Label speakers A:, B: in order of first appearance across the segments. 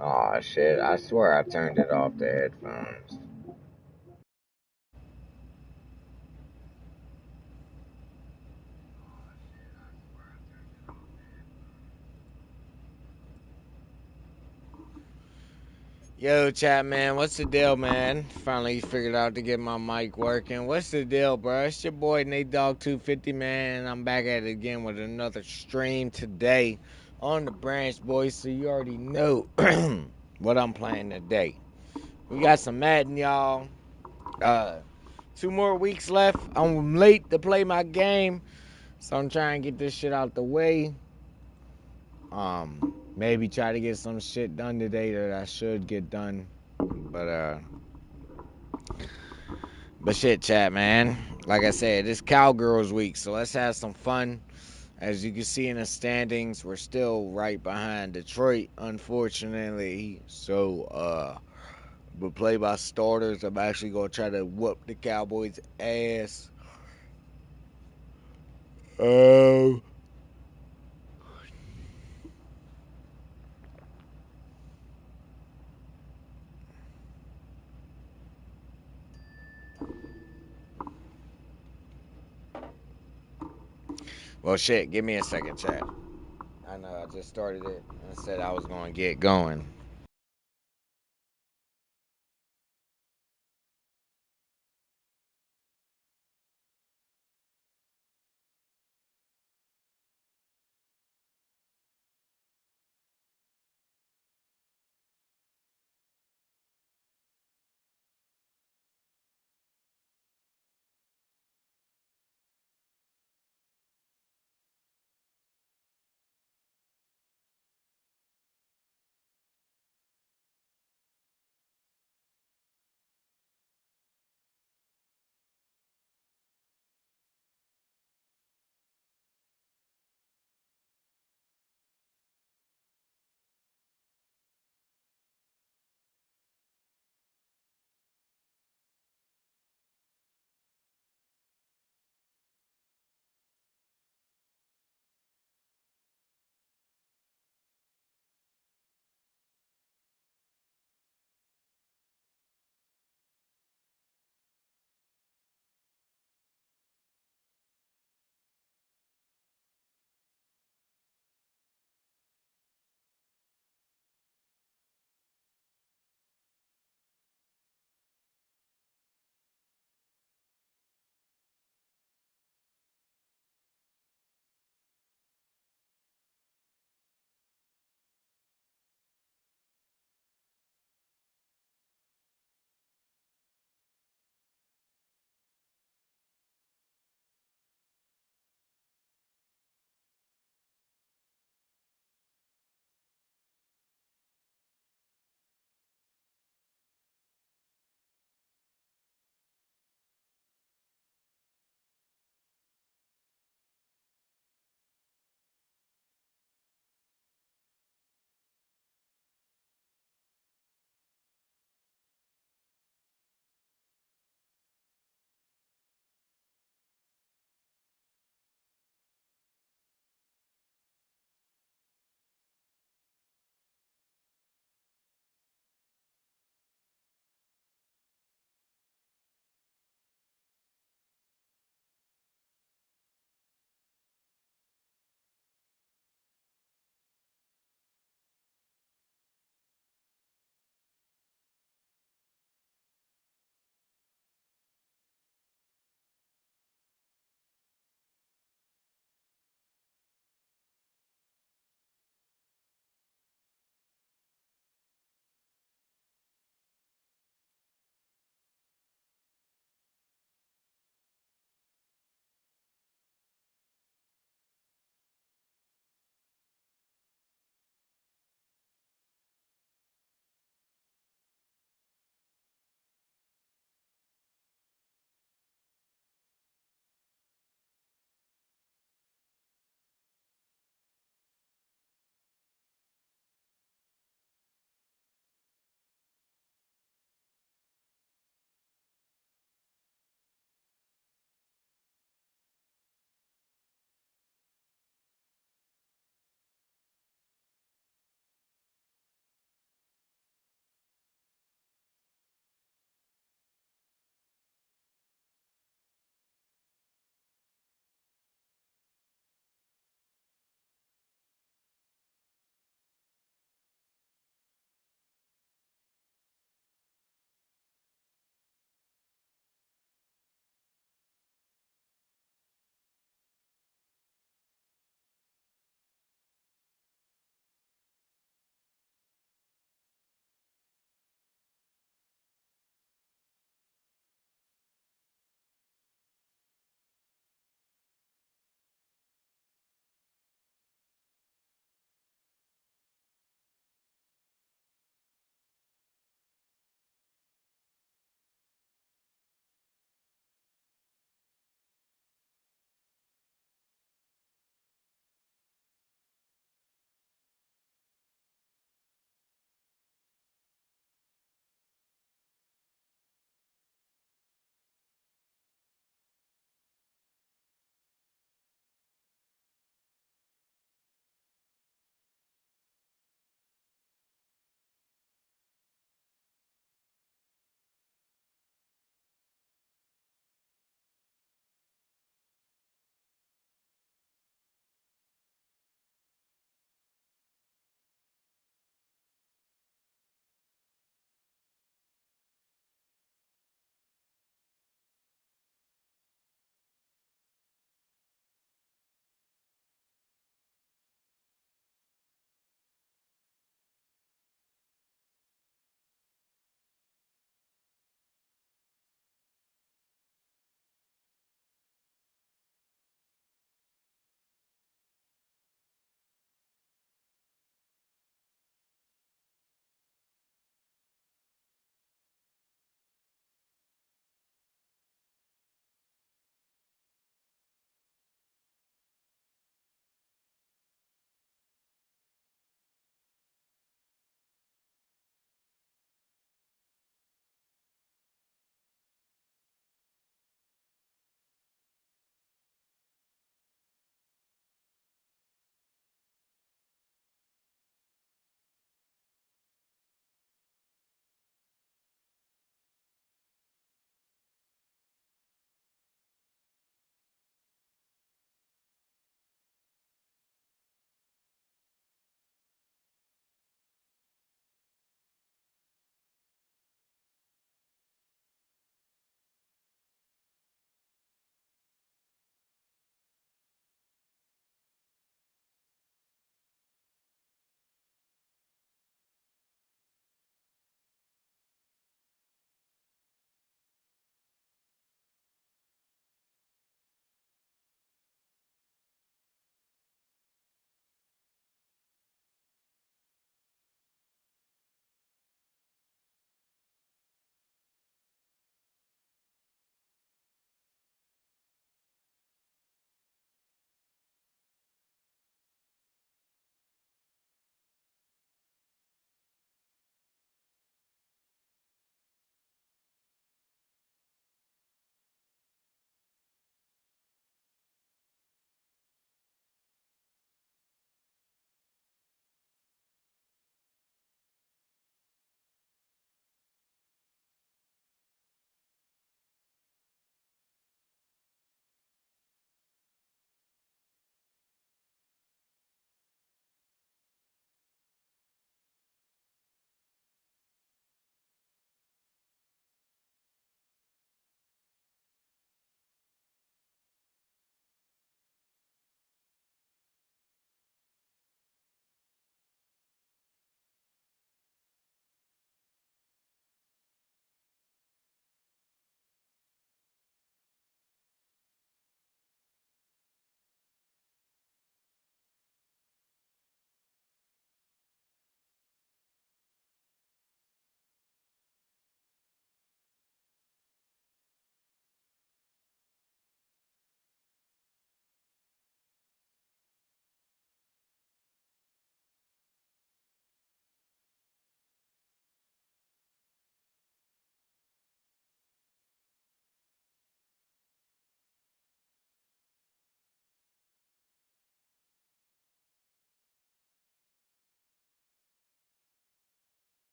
A: Oh shit, I swear I turned it off the headphones.
B: Yo, chat man, what's the deal, man? Finally figured out to get my mic working. What's the deal, bro? It's your boy Nate Dog 250, man. I'm back at it again with another stream today on the branch, boys. So you already know what I'm playing today. We got some Madden, y'all. Uh, 2 more weeks left. I'm late to play my game, so I'm trying to get this shit out the way. Maybe try to get some shit done today that I should get done. But shit, chat, man. Like I said, it's Cowgirls week, so let's have some fun. As you can see in the standings, we're still right behind Detroit, unfortunately. But play by starters. I'm actually gonna try to whoop the Cowboys' ass. Oh. Well, shit. Give me a second, chat. I know I just started it and said I was gonna get going.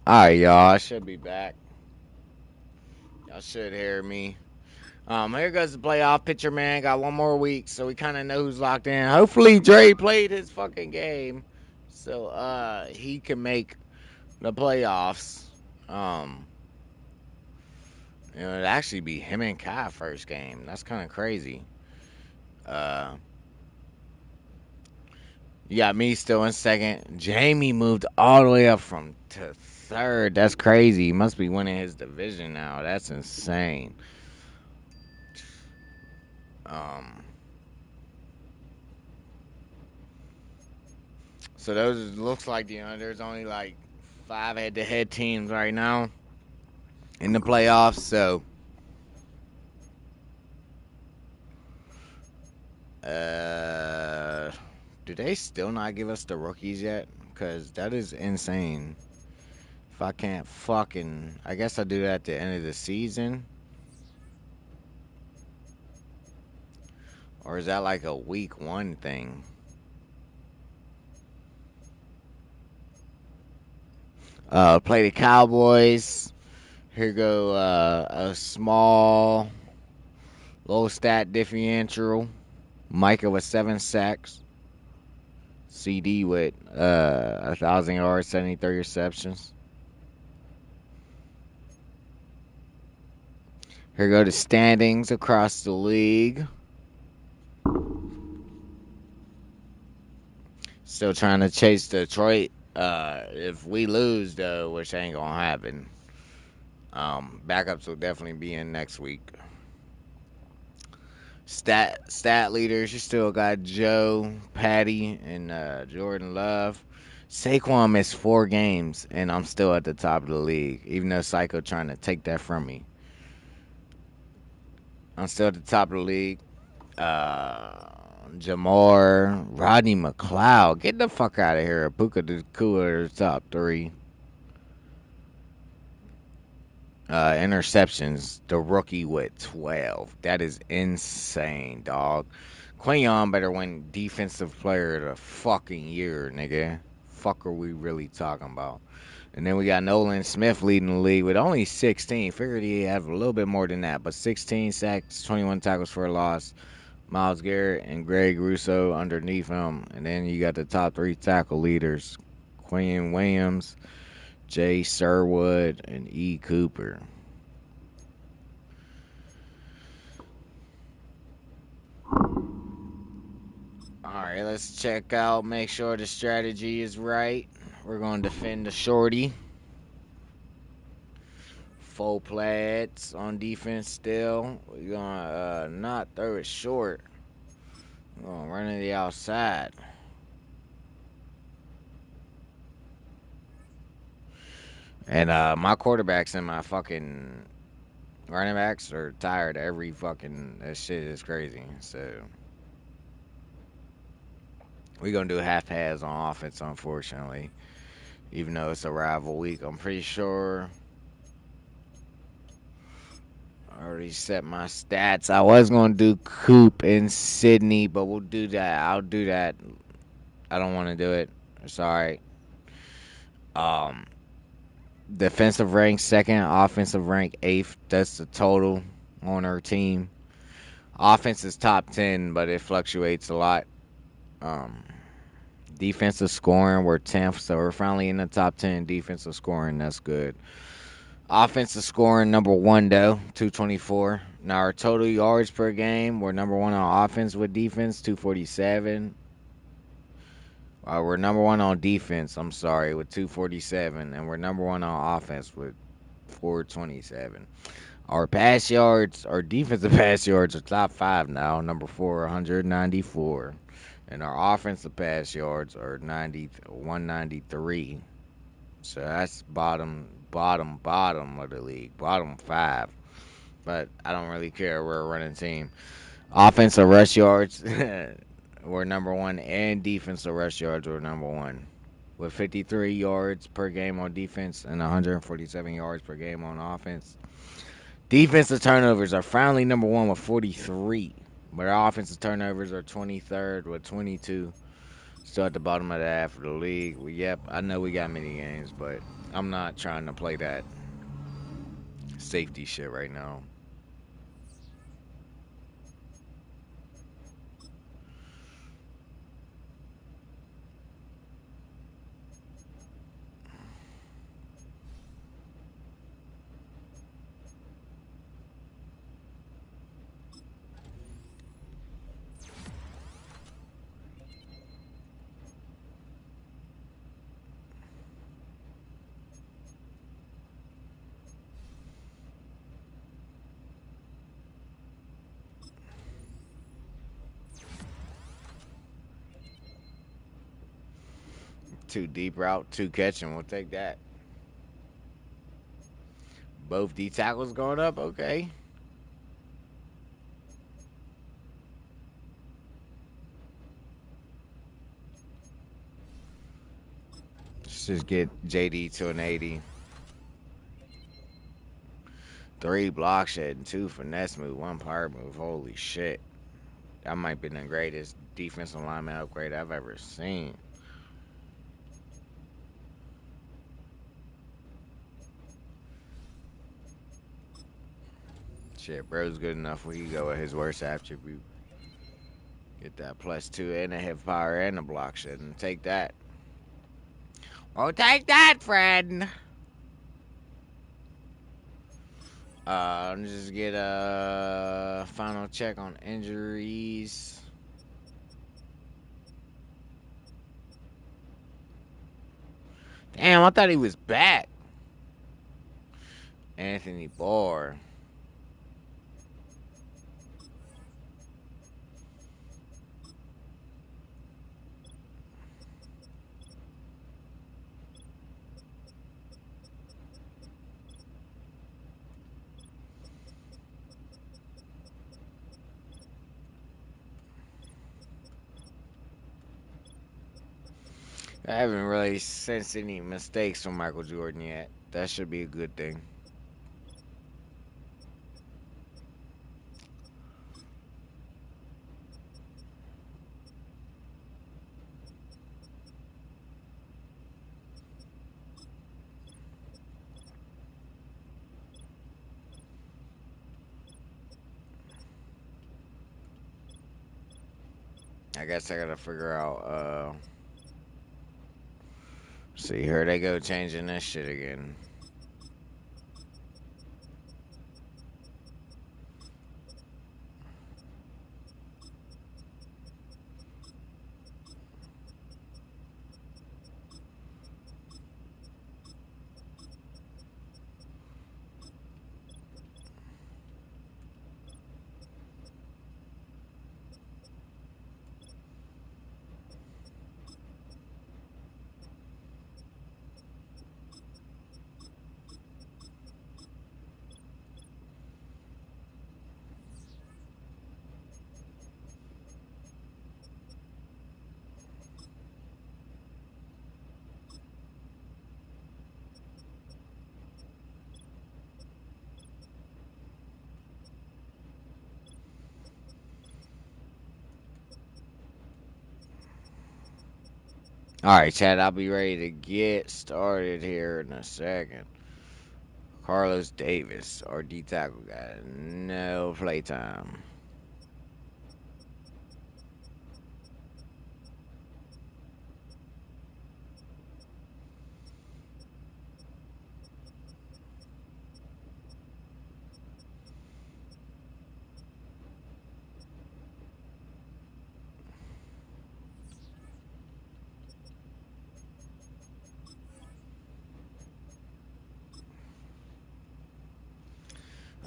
B: Alright, y'all. I should be back. Y'all should hear me. Here goes the playoff picture, man. Got one more week, so we kind of know who's locked in. Hopefully, Dre played his fucking game, so he can make the playoffs. It'd actually be him and Kai first game. That's kind of crazy. You got me still in second. Jamie moved all the way up to third. That's crazy. He must be winning his division now. That's insane. So those looks like there's only like 5 head-to-head teams right now in the playoffs. So do they still not give us the rookies yet? Because that is insane. If I can't I guess I'll do that at the end of the season. Or is that like a week 1 thing? Play the Cowboys. Here go a small, low stat differential. Micah with 7 sacks. CD with 1,000 yards, 73 receptions. Here go the standings across the league. Still trying to chase Detroit. If we lose, though, which ain't gonna happen, backups will definitely be in next week. Stat leaders, you still got Joe, Patty, and Jordan Love. Saquon missed 4 games, and I'm still at the top of the league, even though Psycho trying to take that from me. I'm still at the top of the league. Jamar, Rodney McLeod, get the fuck out of here. Puka the Cooler, top 3. Interceptions, the rookie with 12. That is insane, dog. Quayon better win defensive player of the fucking year, nigga. Fuck are we really talking about? And then we got Nolan Smith leading the league with only 16. Figured he'd have a little bit more than that, but 16 sacks, 21 tackles for a loss. Myles Garrett and Greg Russo underneath him. And then you got the top 3 tackle leaders, Quinn Williams, Jay Sherwood, and E. Cooper. Alright, let's check out, make sure the strategy is right. We're going to defend the shorty. Full plaids on defense still. We're going to not throw it short. We're going to run to the outside. And my quarterbacks and my fucking running backs are tired every fucking... That shit is crazy. So we're going to do half pads on offense, unfortunately. Even though it's a rival week, I'm pretty sure... I already set my stats. I was going to do Coop in Sydney, but we'll do that. I'll do that. I don't want to do it. It's all right. Defensive rank 2nd, offensive rank 8th. That's the total on our team. Offense is top 10, but it fluctuates a lot. Defensive scoring, we're 10th, so we're finally in the top 10 defensive scoring. That's good. Offensive scoring, number 1, though, 224. Now, our total yards per game, we're number 1 on offense with defense, 247. We're number 1 on defense, with 247. And we're number 1 on offense with 427. Our pass yards, our defensive pass yards are top 5 now, number 4, 194. And our offensive pass yards are 193. So that's bottom of the league, bottom 5. But I don't really care. We're a running team. Offensive rush yards, we're number 1, and defensive rush yards, we're number 1. With 53 yards per game on defense and 147 yards per game on offense. Defensive turnovers are finally number 1 with 43. But our offensive turnovers are 23rd with 22. Still at the bottom of the half of the league. Yep, I know we got many games, but I'm not trying to play that safety shit right now. Two deep route, two catching. We'll take that. Both D tackles going up. Okay. Let's just get JD to an 80. Three block shed and two finesse move, one power move. Holy shit. That might be the greatest defensive lineman upgrade I've ever seen. Shit, bro's good enough. We can go with his worst attribute. Get that +2 and a hip power and a block shed and take that. Oh, take that, friend. Just get a final check on injuries. Damn, I thought he was back. Anthony Barr. I haven't really sensed any mistakes from Michael Jordan yet. That should be a good thing. I guess I gotta figure out. See, here they go changing this shit again. All right, Chad, I'll be ready to get started here in a second. Carlos Davis, our D tackle, got no playtime.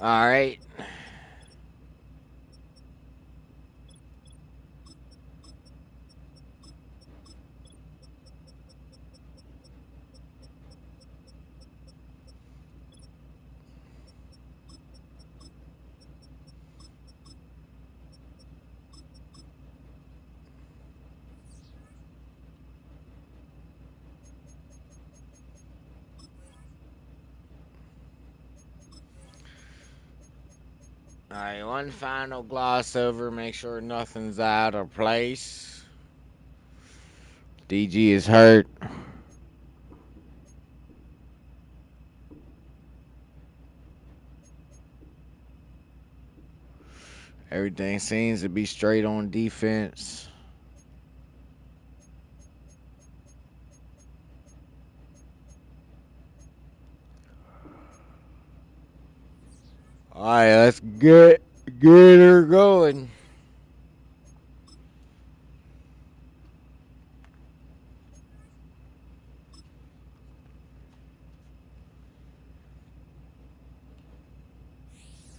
B: All right. All right, one final gloss over, make sure nothing's out of place. DG is hurt. Everything seems to be straight on defense. All right, let's get her going.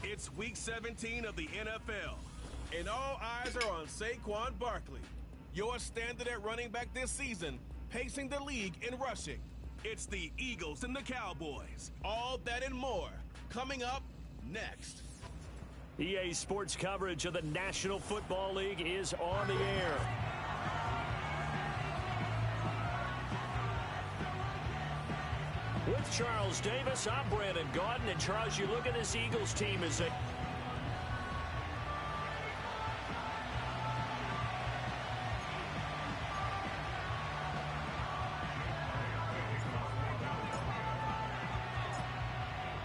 C: It's week 17 of the NFL, and all eyes are on Saquon Barkley, your standard at running back this season, pacing the league in rushing. It's the Eagles and the Cowboys. All that and more coming up next.
D: EA Sports coverage of the National Football League is on the air. With Charles Davis, I'm Brandon Gaudin. And Charles, you look at this Eagles team as a...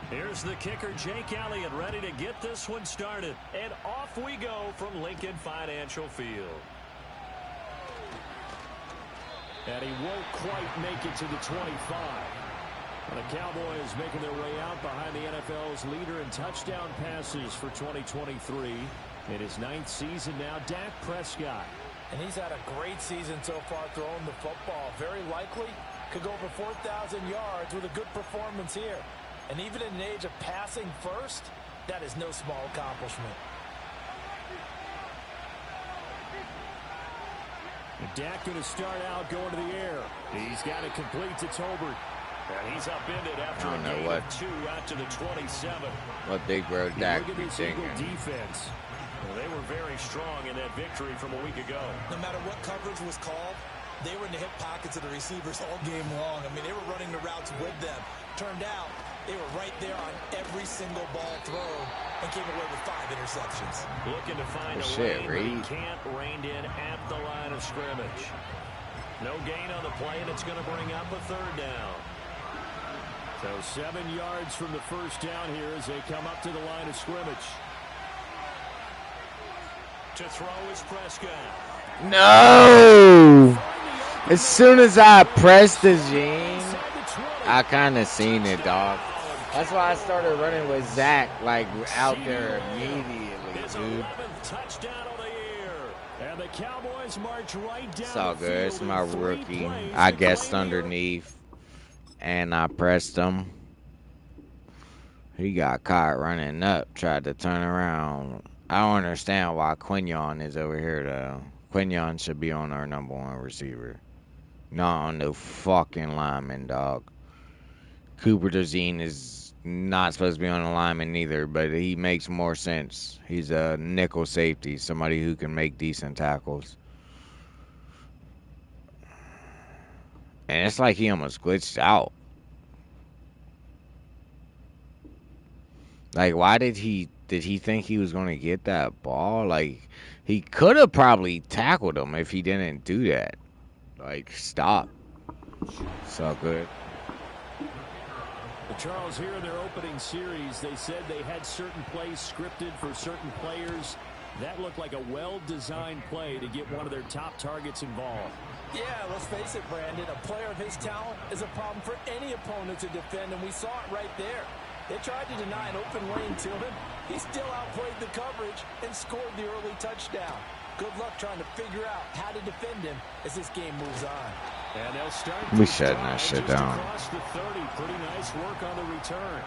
D: Here's the kicker, Jake Elliott, ready to get this one started. And off we go from Lincoln Financial Field. And he won't quite make it to the 25. And the Cowboys making their way out behind the NFL's leader in touchdown passes for 2023. In his 9th season now, Dak Prescott.
E: And he's had a great season so far throwing the football. Very likely could go over 4,000 yards with a good performance here. And even in an age of passing first, that is no small accomplishment.
D: And Dak going to start out going to the air. He's got it complete to Tolbert. And he's upended after a gain of 2 out to the 27.
B: What big bro Dak be thinking?
D: Defense. Well, they were very strong in that victory from a week ago.
E: No matter what coverage was called, they were in the hip pockets of the receivers all game long. I mean, they were running the routes with them. Turned out, they were right there on every single ball thrown and came away with 5 interceptions.
D: Looking to find a lane, but he can't rein in at the line of scrimmage. No gain on the play, and it's going to bring up a 3rd down. So 7 yards from the first down here as they come up to the line of scrimmage. To throw is Prescott.
B: No! As soon as I pressed the gene, I kind of seen it, dog. That's why I started running with Zach, like, out there immediately, dude.
D: Touchdown on the year. And the Cowboys march right down.
B: It's all good. It's my rookie. I guessed underneath, and I pressed him. He got caught running up, tried to turn around. I don't understand why Quinyon is over here, though. Quinyon should be on our #1 receiver. Not on no fucking lineman, dog. Cooper DeZean is not supposed to be on the lineman either, but he makes more sense. He's a nickel safety, somebody who can make decent tackles. And it's like he almost glitched out. Like, why did he think he was going to get that ball? Like, he could have probably tackled him if he didn't do that. Like, stop. It's all good.
D: Charles, here in their opening series, they said they had certain plays scripted for certain players. That looked like a well-designed play to get one of their top targets involved.
E: Yeah, let's face it, Brandon. A player of his talent is a problem for any opponent to defend, and we saw it right there. They tried to deny an open lane to him. He still outplayed the coverage and scored the early touchdown. Good luck trying to figure out how to defend him as this game moves on.
D: And they'll start.
B: We shutting that shit down.
D: Across the 30. Pretty nice work on the return.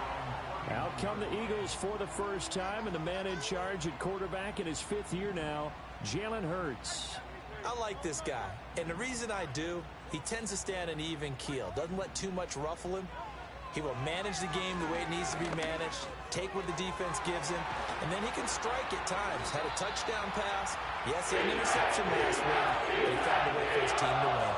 D: Out come the Eagles for the first time, and the man in charge at quarterback in his 5th year now, Jalen Hurts.
E: I like this guy, and the reason I do, he tends to stay on an even keel. Doesn't let too much ruffle him. He will manage the game the way it needs to be managed, take what the defense gives him, and then he can strike at times. Had a touchdown pass. Yes, he had an interception last week, but he found a way for his team to win.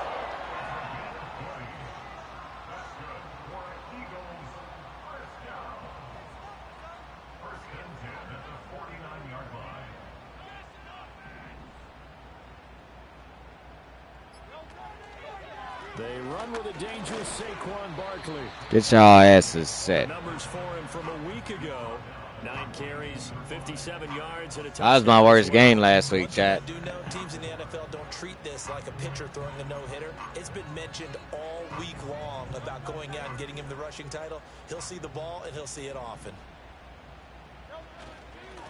D: They run with a dangerous Saquon Barkley.
B: Get y'all asses set.
D: The numbers for him from a week ago. 9 carries, 57 yards, and a touchdown.
B: That was my worst game last week, chat.
E: I do know teams in the NFL don't treat this like a pitcher throwing a no-hitter. It's been mentioned all week long about going out and getting him the rushing title. He'll see the ball, and he'll see it often.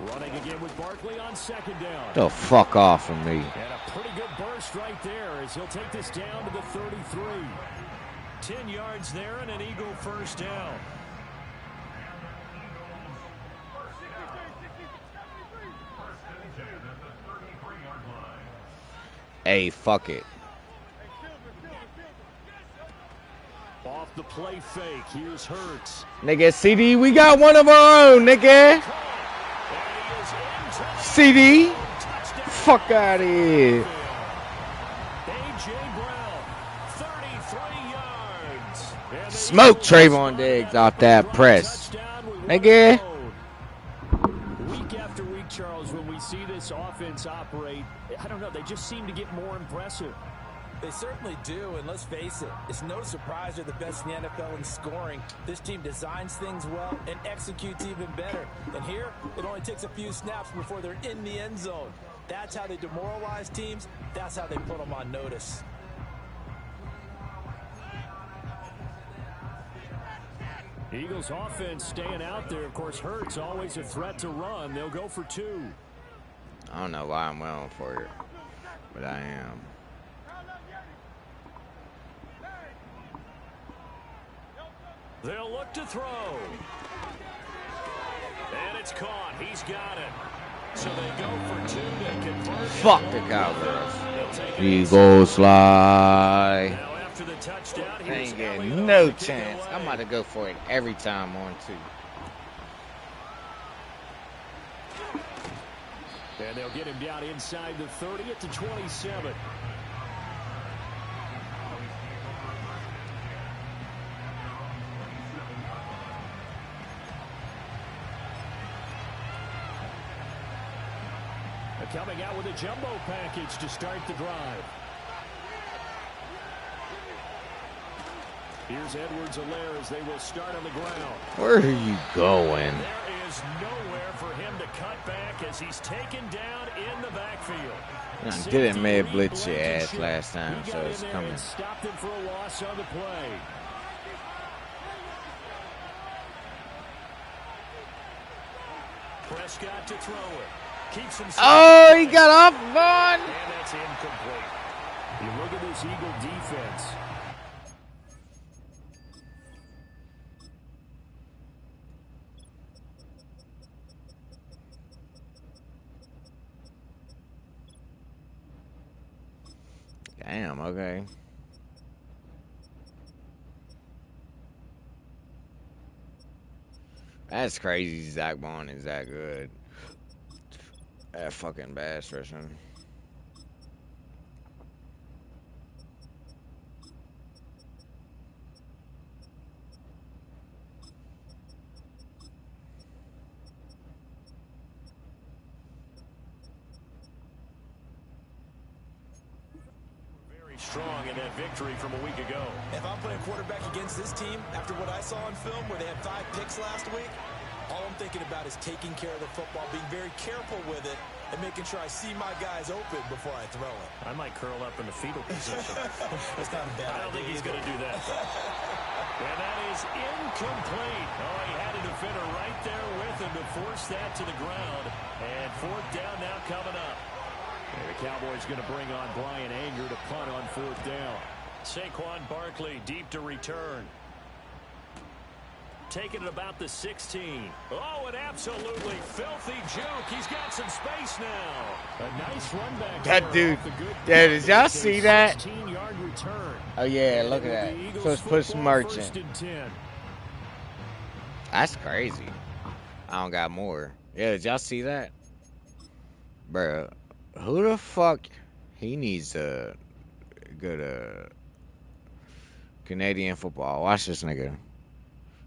D: Running again with Barkley on second down.
B: The fuck off from me.
D: And a pretty good burst right there as he'll take this down to the 33. 10 yards there and an Eagle first down.
B: Hey, fuck it.
D: Off the play fake, here's Hurts.
B: Nigga, CD, we got one of our own, nigga. CD, fuck out of here.
D: A.J. Brown, 33 yards.
B: Smoke Trayvon Diggs out that press. Nigga.
D: Week after week, Charles, when we see this offense operate, I don't know, they just seem to get more impressive.
E: They certainly do, and let's face it, it's no surprise they're the best in the NFL in scoring. This team designs things well and executes even better. And here, it only takes a few snaps before they're in the end zone. That's how they demoralize teams. That's how they put them on notice.
D: Eagles offense staying out there. Of course, Hurts always a threat to run. They'll go for 2.
B: I don't know why I'm waiting for it, but I am.
D: They'll look to throw. And it's caught. He's got it. So they go for 2 to convert.
B: Fuck the Cowgirls. Eagles fly.
D: Now after the touchdown,
B: They ain't getting no chance. I'm about to go for it every time on 2.
D: And they'll get him down inside the 30 at the 27. Coming out with a jumbo package to start the drive. Here's Edwards-Helaire as they will start on the ground.
B: Where are you going?
D: There is nowhere for him to cut back as he's taken down in the backfield.
B: I didn't mad blitz your ass last time, so it's coming.
D: Stopped him for a loss on the play. Prescott to throw it. Keeps him.
B: Oh, he got off Vaughn.
D: And that's incomplete. You look at this Eagle defense.
B: Damn, okay. That's crazy. Zach Bond is that good. That fucking bass fishing.
D: Very strong in that victory from a week ago.
E: If I'm playing quarterback against this team, after what I saw on film where they had 5 picks last week, all I'm thinking about is taking care of the football, being very careful with it, and making sure I see my guys open before I throw it.
D: I might curl up in the fetal position.
E: That's not a bad idea.
D: I don't think he's going to do that. And that is incomplete. Oh, he had a defender right there with him to force that to the ground. And 4th down now coming up. And the Cowboys going to bring on Brian Anger to punt on 4th down. Saquon Barkley deep to return. Taking it about the 16. Oh, an absolutely filthy juke. He's got some space now. A nice run back.
B: That dude. Yeah, did y'all see that?
D: 16-yard return.
B: Oh, yeah, look at that. So it's push merchant. That's crazy. I don't got more. Yeah, did y'all see that? Bruh, who the fuck? He needs a good Canadian football. Watch this nigga.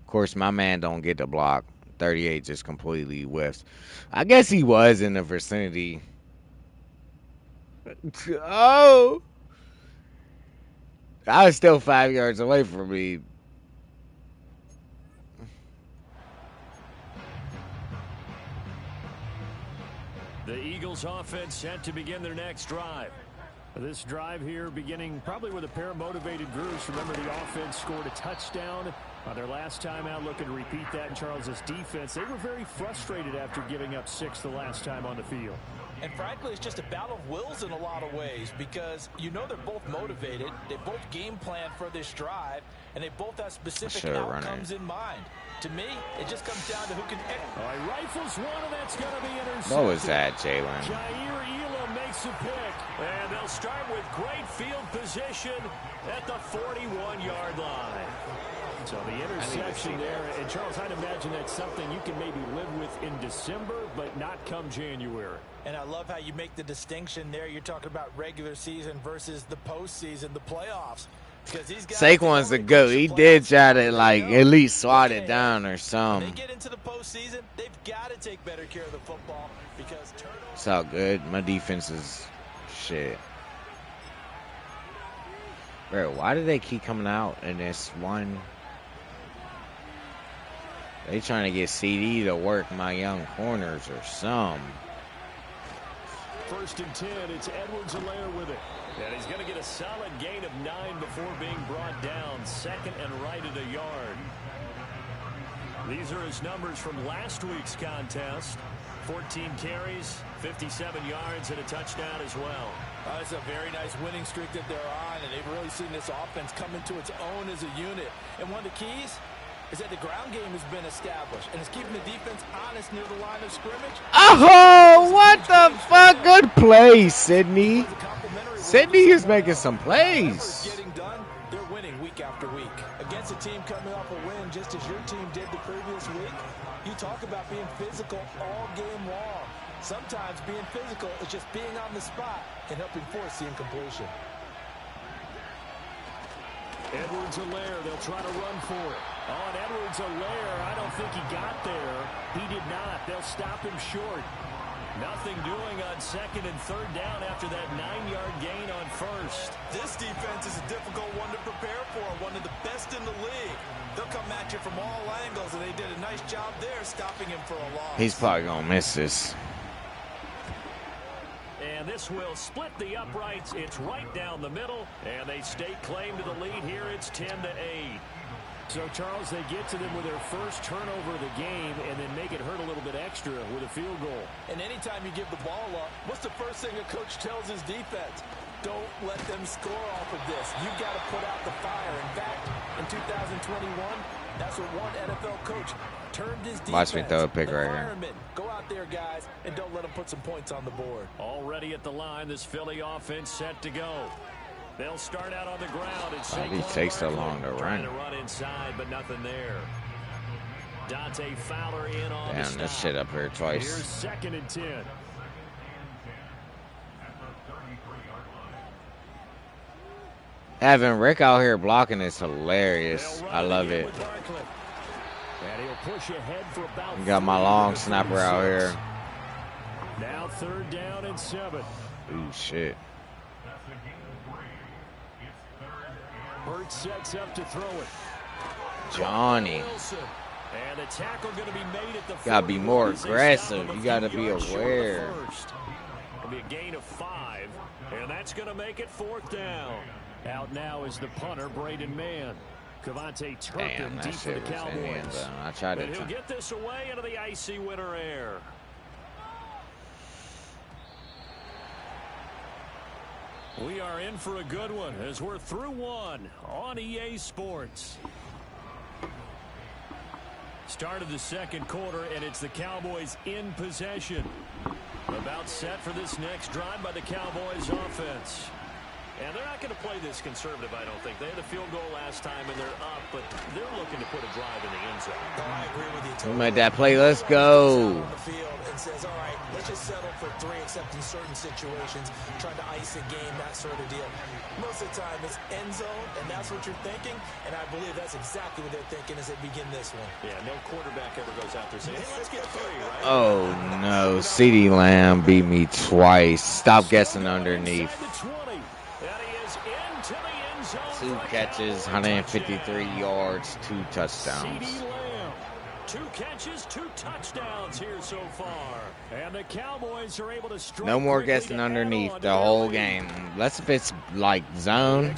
B: Of course, my man don't get the block. 38 just completely whiffs. I guess he was in the vicinity. Oh. I was still 5 yards away from me.
D: The Eagles offense set to begin their next drive. This drive here beginning probably with a pair of motivated groups. Remember, the offense scored a touchdown on their last time out, looking to repeat that in Charles's defense. They were very frustrated after giving up 6 the last time on the field.
E: And frankly, it's just a battle of wills in a lot of ways because you know they're both motivated. They both game plan for this drive, and they both have specific outcomes in mind. To me, it just comes down to who can...
D: He rifles one, and that's going to be intercepted.
B: What was that, Jalen?
D: Jair Elam makes a pick. And they'll start with great field position at the 41-yard line. So the interception there. And, Charles, I'd imagine that's something you can maybe live with in December, but not come January.
E: And I love how you make the distinction there. You're talking about regular season versus the postseason, the playoffs.
B: Saquon's the GOAT. He did try to, like, at least swat it down or something.
E: They get into the postseason, they've got to take better care of the football because
B: it's all good. My defense is shit. Bro, why do they keep coming out in this one? They trying to get CD to work my young corners or some.
D: 1st and 10, it's Edwards-Helaire with it. And he's going to get a solid gain of 9 before being brought down. 2nd and right at a yard. These are his numbers from last week's contest. 14 carries, 57 yards, and a touchdown as well.
E: It's a very nice winning streak that they're on, and they've really seen this offense come into its own as a unit. And one of the keys is that the ground game has been established, and it's keeping the defense honest near the line of scrimmage.
B: Oh, what the fuck? Good play, Sydney. Sydney is making some plays.
E: Getting done, they're winning week after week. Against a team coming off a win just as your team did the previous week, you talk about being physical all game long. Sometimes being physical is just being on the spot and helping force the incompletion.
D: Edwards-Helaire, they'll try to run for it. Oh, and Edwards-Helaire, I don't think he got there. He did not. They'll stop him short. Nothing doing on 2nd and 3rd down after that 9-yard gain on 1st.
E: This defense is a difficult one to prepare for, one of the best in the league. They'll come at you from all angles, and they did a nice job there stopping him for a loss.
B: He's probably going to miss this.
D: And this will split the uprights. It's right down the middle, and they stake claim to the lead here. It's 10-8. So, Charles, they get to them with their first turnover of the game and then make it hurt a little bit extra with a field goal.
E: And anytime you give the ball up, what's the first thing a coach tells his defense? Don't let them score off of this. You've got to put out the fire. In fact, in 2021, that's what one NFL coach termed his defense.
B: Watch me throw a pick right here.
E: Go out there, guys, and don't let them put some points on the board.
D: Already at the line, this Philly offense set to go. They'll start out on the ground.
B: He takes so long to run.
D: To run inside, but nothing there. Dante Fowler in on the
B: Damn, this shit up here twice.
D: Here's 2nd and 10.
B: Having Rick out here blocking is hilarious. I love it.
D: And he'll push ahead for about
B: You got my long snapper out here.
D: Now 3rd down and 7.
B: Ooh, shit.
D: Burt sets up to throw it.
B: Johnny.
D: And the tackle going to be made at the
B: gotta be more aggressive. You gotta be aware.
D: It'll be a gain of 5, and that's going to make it 4th down. Out now is the punter, Braden Mann. Cavante Turpin deep for the Cowboys.
B: I tried to.
D: He'll get this away into the icy winter air. We are in for a good one as we're through one on EA Sports. Start of the 2nd quarter, and it's the Cowboys in possession. About set for this next drive by the Cowboys offense. And they're not going to play this conservative, I don't think. They had a field goal last time, and they're up, but they're looking to put a drive in the end zone.
E: I agree with you,
B: Totally. We made that play. Let's go.
E: On the field and says, all right, let's just settle for 3, except in certain situations, trying to ice a game, that sort of deal. Most of the time, it's end zone, and that's what you're thinking, and I believe that's exactly what they're thinking as they begin this one.
D: Yeah, no quarterback ever goes out there saying, hey, let's get 3, right?
B: Oh, no. CeeDee Lamb beat me twice. Stop guessing underneath. 2 catches, 153 yards, 2 touchdowns.
D: 2 catches, 2 touchdowns here so far. And the Cowboys are able to strike.
B: No more guessing underneath the whole game. Unless if it's like zone.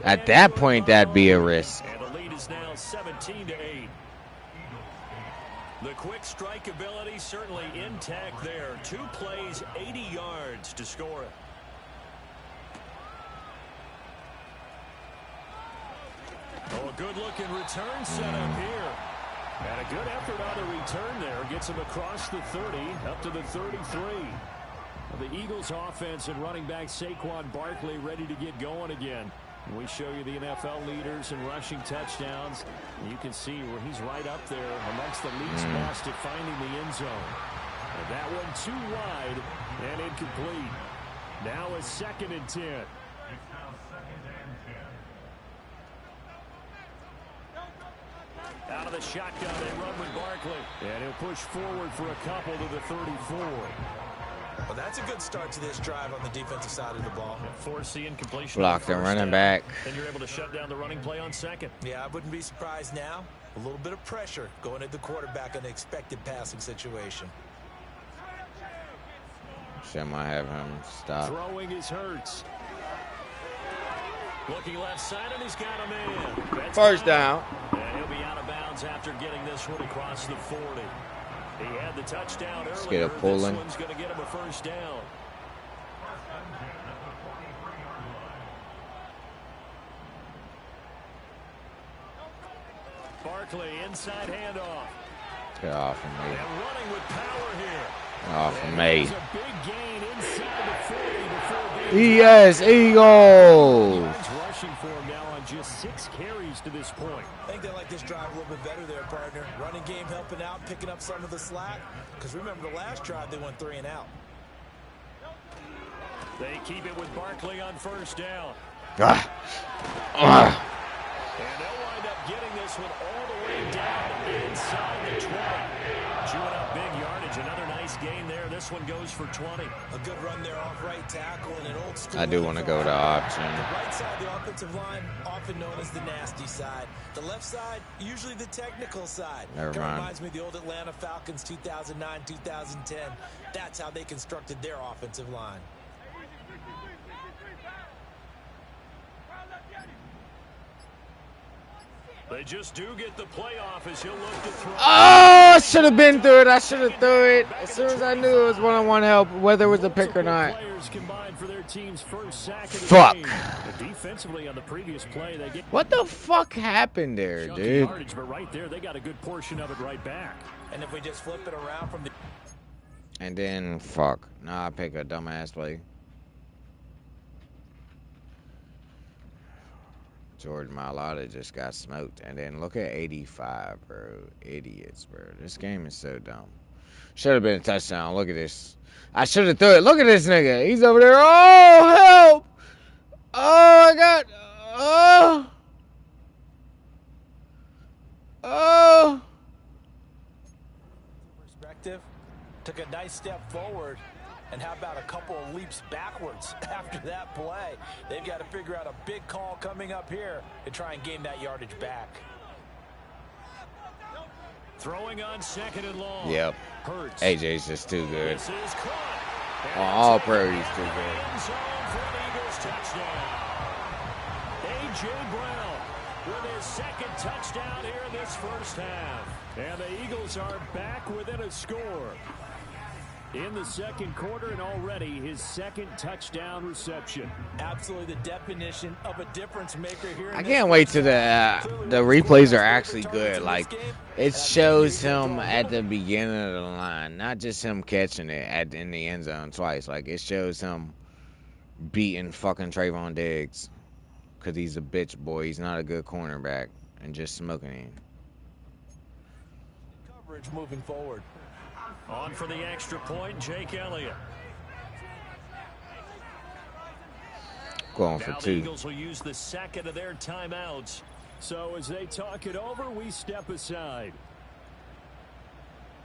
B: At that point, that'd be a risk.
D: And the lead is now 17-8. The quick strike ability certainly intact there. 2 plays, 80 yards to score it. Oh, a good-looking return setup here. And a good effort on the return there. Gets him across the 30, up to the 33. The Eagles offense and running back Saquon Barkley ready to get going again. We show you the NFL leaders in rushing touchdowns. You can see where he's right up there amongst the league's best at finding the end zone. And that one too wide and incomplete. Now a 2nd and 10. Out of the shotgun, they run with Barkley. And he'll push forward for a couple to the 34.
E: Well, that's a good start to this drive on the defensive side of the ball.
D: Force the incompletion.
B: Block the running back.
D: And you're able to shut down the running play on 2nd.
E: Yeah, I wouldn't be surprised now. A little bit of pressure going at the quarterback in the expected passing situation.
B: Shit might have him stop.
D: Throwing is Hurts. Looking left side, and he's got a man. That's
B: First down.
D: And he'll be out of bounds after getting this one across the 40. He had the touchdown earlier.
B: Let's get a pull in.
D: This one's going to get him a first down. Barkley inside handoff.
B: Get off of me.
D: And running with power here.
B: Get off of me.
D: A big gain inside the 40 before being
B: Yes, Eagles.
D: rushing for him now on just 6 carries to this point.
E: I think they like this drive a little bit better there, partner. Running game helping out, picking up some of the slack. Because remember the last drive, they went 3 and out.
D: They keep it with Barkley on first down.
B: Ah.
D: And they'll wind up getting this one all the way down inside the 20. Chewing up big yardage. Another nice gain there. This one goes for 20.
E: A good run there off right tackle and an old school.
B: I do want to go to option.
E: The right side of the offensive line, often known as the nasty side. The left side, usually the technical side.
B: Never mind.
E: Reminds me of the old Atlanta Falcons 2009, 2010. That's how they constructed their offensive line.
D: They just do get the playoff as he'll look to throw.
B: Oh, I should have been through it. I should have threw it as soon as I knew it was one-on-one help, whether it was a pick or not.
D: For their team's first sack of the
B: Fuck.
D: game. Defensively on the previous play, they get
B: What the fuck happened there,
D: chunky
B: dude?
D: yardage, but right there, they got a good portion of it right back.
E: And if we just flip it around from the...
B: And then, fuck. Nah, I pick a dumbass play. Jordan Mailata just got smoked. And then look at 85, bro. Idiots, bro. This game is so dumb. Should have been a touchdown. Look at this. I should have threw it. Look at this nigga. He's over there. Oh, help. Oh, I got. Oh. Oh.
E: Perspective, took a nice step forward. And how about a couple of leaps backwards after that play? They've got to figure out a big call coming up here to try and gain that yardage back.
D: Throwing on 2nd and long.
B: Yep.
D: Hurts.
B: AJ's just too good.
D: This is caught.
B: On all pro, he's too good.
D: End zone for the Eagles touchdown. A.J. Brown with his 2nd touchdown here in this first half. And the Eagles are back within a score in the 2nd quarter, and already his 2nd touchdown reception.
E: Absolutely the definition of a difference maker here.
B: I can't wait till the replays are actually good. Like, it shows him at the beginning of the line, not just him catching it in the end zone twice. Like, it shows him beating fucking Trayvon Diggs because he's a bitch boy. He's not a good cornerback and just smoking him.
E: Coverage moving forward.
D: On for the extra point, Jake Elliott.
B: Going for
D: Now
B: 2.
D: the Eagles will use the 2nd of their timeouts. So as they talk it over, we step aside.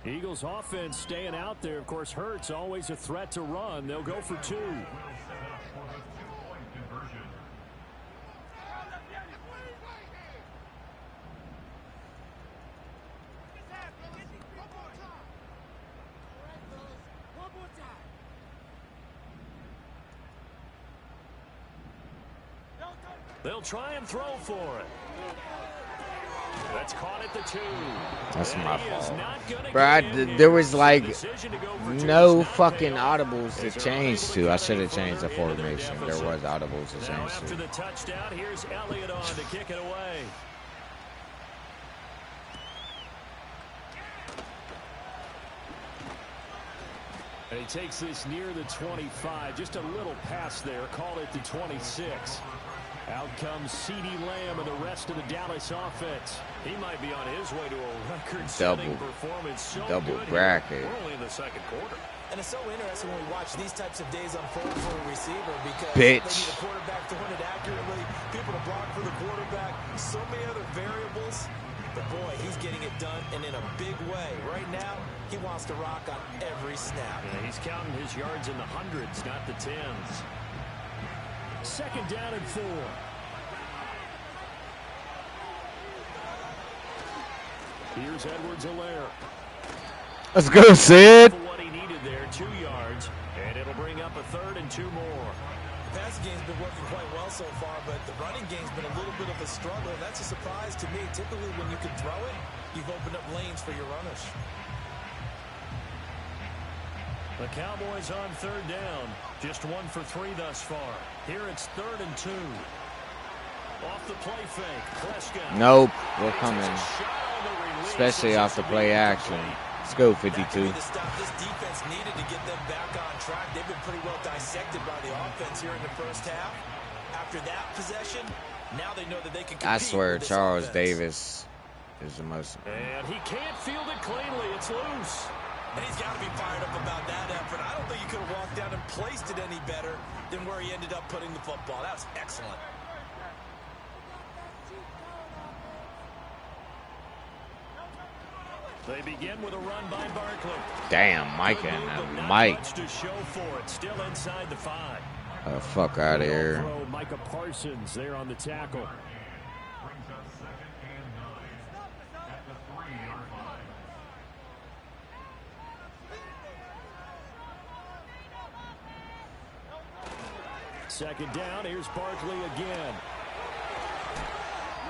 D: Eagles offense staying out there. Of course, Hurts always a threat to run. They'll go for 2. They'll try and throw for it. That's caught at the 2.
B: That's my fault. Bro, there was like no fucking audibles to change to. I should have changed the formation. There was audibles to change to.
D: After the touchdown, here's Elliott on to kick it away. And he takes this near the 25. Just a little pass there. Called it the 26. Out comes CeeDee Lamb and the rest of the Dallas offense. He might be on his way to a record-setting performance.
B: Double bracket.
D: We're only in the second quarter.
E: And it's so interesting when we watch these types of days unfold for a receiver because
B: they
E: need a quarterback throwing it accurately, people to block for the quarterback, so many other variables. But boy, he's getting it done and in a big way. Right now, he wants to rock on every snap.
D: Yeah, he's counting his yards in the hundreds, not the tens. Second down and 4. Here's Edwards-Helaire.
B: Let's go, Sid.
D: What he needed there, 2 yards, and it'll bring up a 3rd and 2 more.
E: The passing game's been working quite well so far, but the running game's been a little bit of a struggle, and that's a surprise to me. Typically, when you can throw it, you've opened up lanes for your runners.
D: The Cowboys on 3rd down. Just 1 for 3 thus far. Here it's 3rd and 2. Off the play fake. Prescott.
B: Nope, we're coming. Especially off the play action. Let's go, 52.
E: This defense needed to get them back on track. They've been pretty well dissected by the offense here in the first half. After that possession, now they know that they can compete.
B: I swear,
E: with
B: Charles
E: offense.
B: Davis is the most.
D: And he can't field it cleanly. It's loose.
E: And he's got to be fired up about that effort. I don't think he could have walked down and placed it any better than where he ended up putting the football. That was excellent.
D: They begin with a run by Barkley.
B: Damn, Mike and Mike.
D: To show for it. Still inside the 5.
B: Oh, fuck out of here.
D: Throw Micah Parsons there on the tackle. Second down, here's Barkley again.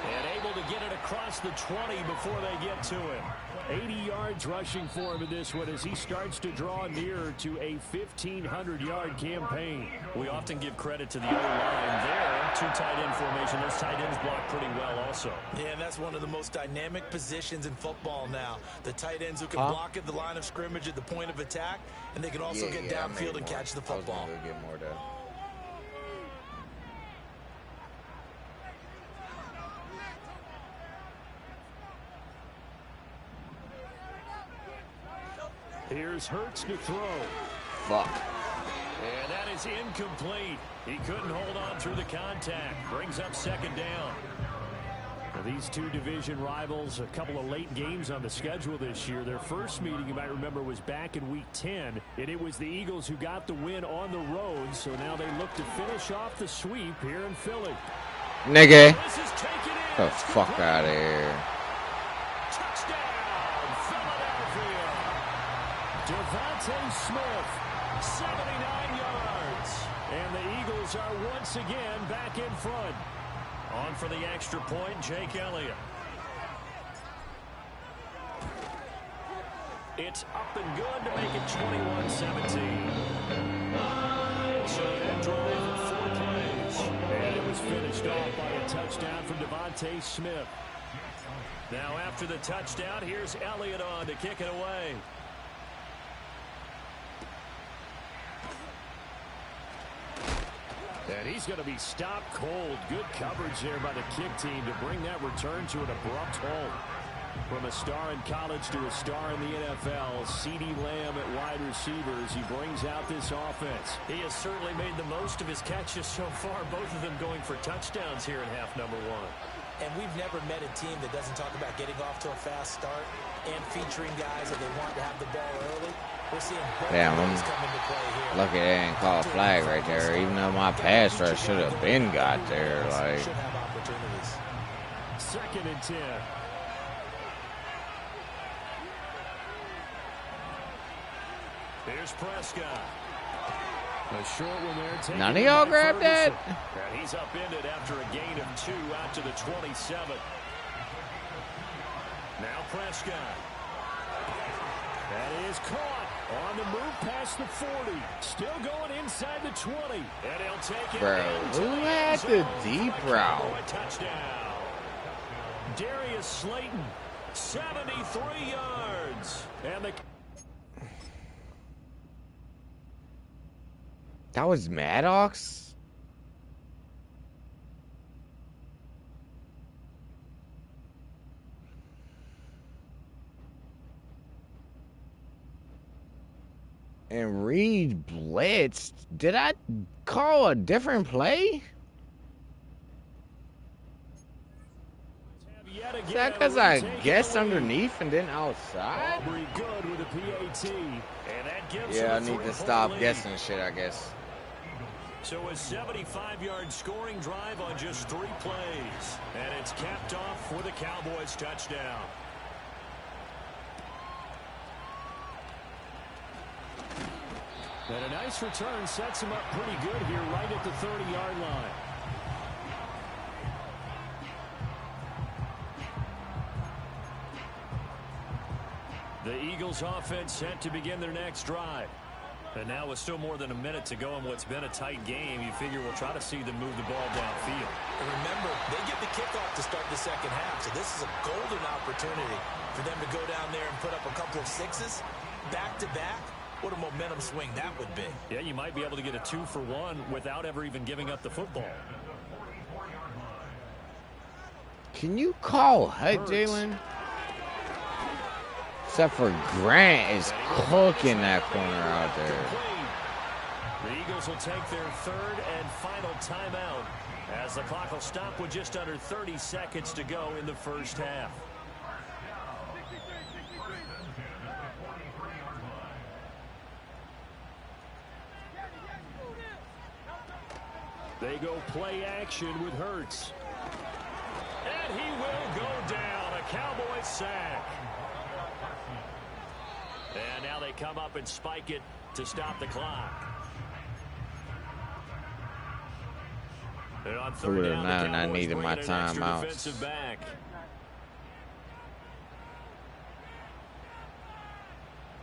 D: And able to get it across the 20 before they get to him. 80 yards rushing for him in this one as he starts to draw nearer to a 1,500-yard campaign. We often give credit to the O-line there. 2 tight end formation. Those tight ends block pretty well also.
E: Yeah, and that's one of the most dynamic positions in football now. The tight ends who can block at the line of scrimmage at the point of attack, and they can also get downfield and catch the football.
B: I was gonna get more though.
D: Here's Hurts to throw.
B: Fuck.
D: And that is incomplete. He couldn't hold on through the contact. Brings up second down. Now, these 2 division rivals, a couple of late games on the schedule this year. Their first meeting, you might remember, was back in Week 10. And it was the Eagles who got the win on the road. So now they look to finish off the sweep here in Philly.
B: Nigga.
D: This is taken in.
B: The fuck out of here.
D: Touchdown, Philadelphia. Devontae Smith, 79 yards. And the Eagles are once again back in front. On for the extra point, Jake Elliott. It's up and good to make it 21-17. So that drove 4 plays. And it was finished off by a touchdown from Devontae Smith. Now after the touchdown, here's Elliott on to kick it away. And he's going to be stopped cold. Good coverage there by the kick team to bring that return to an abrupt halt. From a star in college to a star in the NFL, CeeDee Lamb at wide receivers. He brings out this offense. He has certainly made the most of his catches so far, both of them going for touchdowns here in half number 1.
E: And we've never met a team that doesn't talk about getting off to a fast start and featuring guys that they want to have the ball early. We're seeing both guys come into play here.
B: Lucky they didn't call a flag right there, even though my pass rush should have been got there. Like,
E: should have opportunities.
D: 2nd and 10. Here's Prescott. A short one there.
B: None of y'all grabbed that?
D: And he's upended after a gain of 2 out to the 27. Now Prescott. That is caught on the move past the 40. Still going inside the 20. And he'll take it.
B: Bro, who had the deep route?
D: Touchdown. Darius Slayton, 73 yards. And the...
B: That was Maddox? And Reed blitzed. Did I call a different play? Is that because I guessed underneath and then outside?
D: Good with a PAT. And that gives
B: yeah, I need to stop guessing shit, I guess.
D: So a 75-yard scoring drive on just 3 plays. And it's capped off with a Cowboys touchdown. And a nice return sets him up pretty good here right at the 30-yard line. The Eagles offense set to begin their next drive. And now with still more than a minute to go in what's been a tight game, you figure we'll try to see them move the ball downfield.
E: And remember, they get the kickoff to start the second half, so this is a golden opportunity for them to go down there and put up a couple of sixes back-to-back. What a momentum swing that would be.
D: Yeah, you might be able to get a 2-for-1 without ever even giving up the football.
B: Can you call HUD, Jalen? Except for Grant is cooking that corner out there.
D: The Eagles will take their 3rd and final timeout as the clock will stop with just under 30 seconds to go in the first half. They go play action with Hurts. And he will go down. A Cowboys sack. And now they come up and spike it to stop the clock. And on 3rd down, the Cowboys
B: I needed my timeout.
D: Defensive back.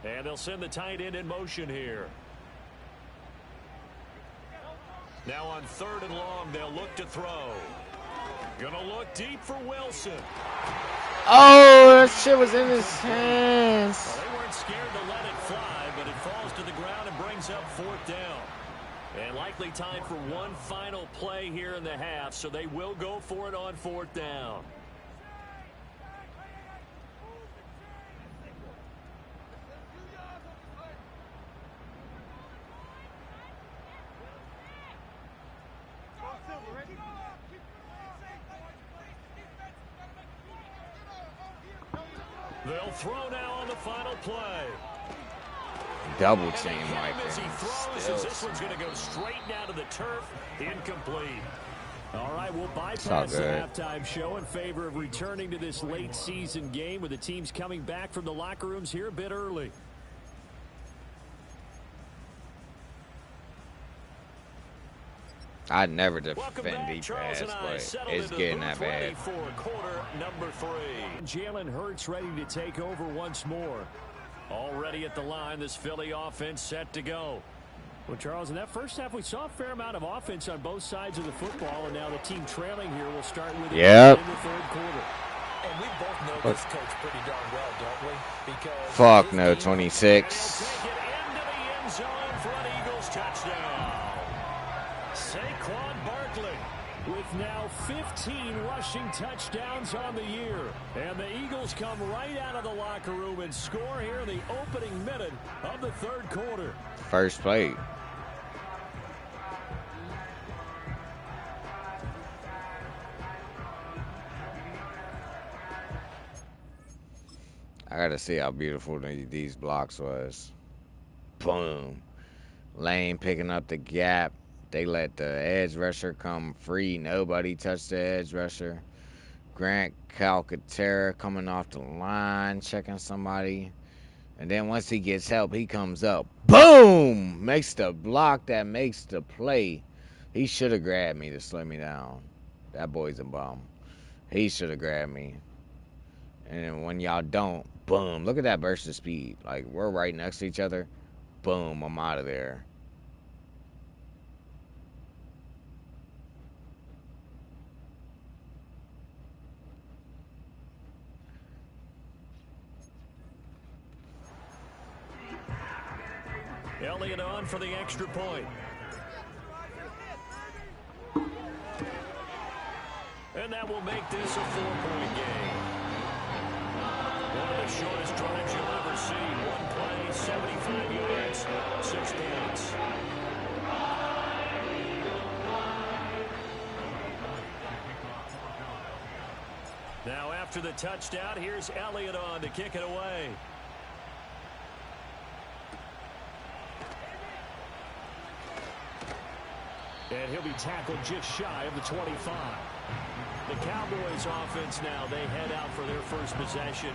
D: And they'll send the tight end in motion here. Now on 3rd and long, they'll look to throw. Gonna look deep for Wilson.
B: Oh, that shit was in his hands.
D: Well, they weren't scared to let it fly, but it falls to the ground and brings up 4th down. And likely time for one final play here in the half, so they will go for it on 4th down. They'll throw now on the final play.
B: Double team, Mike.
D: As he throws, as this one's going to go straight down to the turf, incomplete. All right, we'll bypass the halftime show in favor of returning to this late season game with the teams coming back from the locker rooms here a bit early.
B: I'd never defend deep pass, but it's getting that bad.
D: For quarter number 3. Jalen Hurts ready to take over once more. Already at the line, this Philly offense set to go. Well, Charles, in that first half, we saw a fair amount of offense on both sides of the football, and now the team trailing here will start with it in the 3rd quarter.
E: And we both know this coach pretty darn well, don't we? Because
B: fuck no, 26.
D: Take it into the end zone for an Eagles touchdown. Saquon Barkley with now 15 rushing touchdowns on the year. And the Eagles come right out of the locker room and score here in the opening minute of the 3rd quarter.
B: First play. I gotta see how beautiful these blocks was. Boom. Lane picking up the gap. They let the edge rusher come free. Nobody touched the edge rusher. Grant Calcaterra coming off the line, checking somebody. And then once he gets help, he comes up. Boom! Makes the block that makes the play. He should have grabbed me to slow me down. That boy's a bum. He should have grabbed me. And then when y'all don't, boom. Look at that burst of speed. Like, we're right next to each other. Boom, I'm out of there.
D: Elliott on for the extra point. And that will make this a 4-point game. One of the shortest drives you'll ever see. One play, 75 yards, 6 points. Now after the touchdown, here's Elliott on to kick it away. And he'll be tackled just shy of the 25. The Cowboys offense now, they head out for their first possession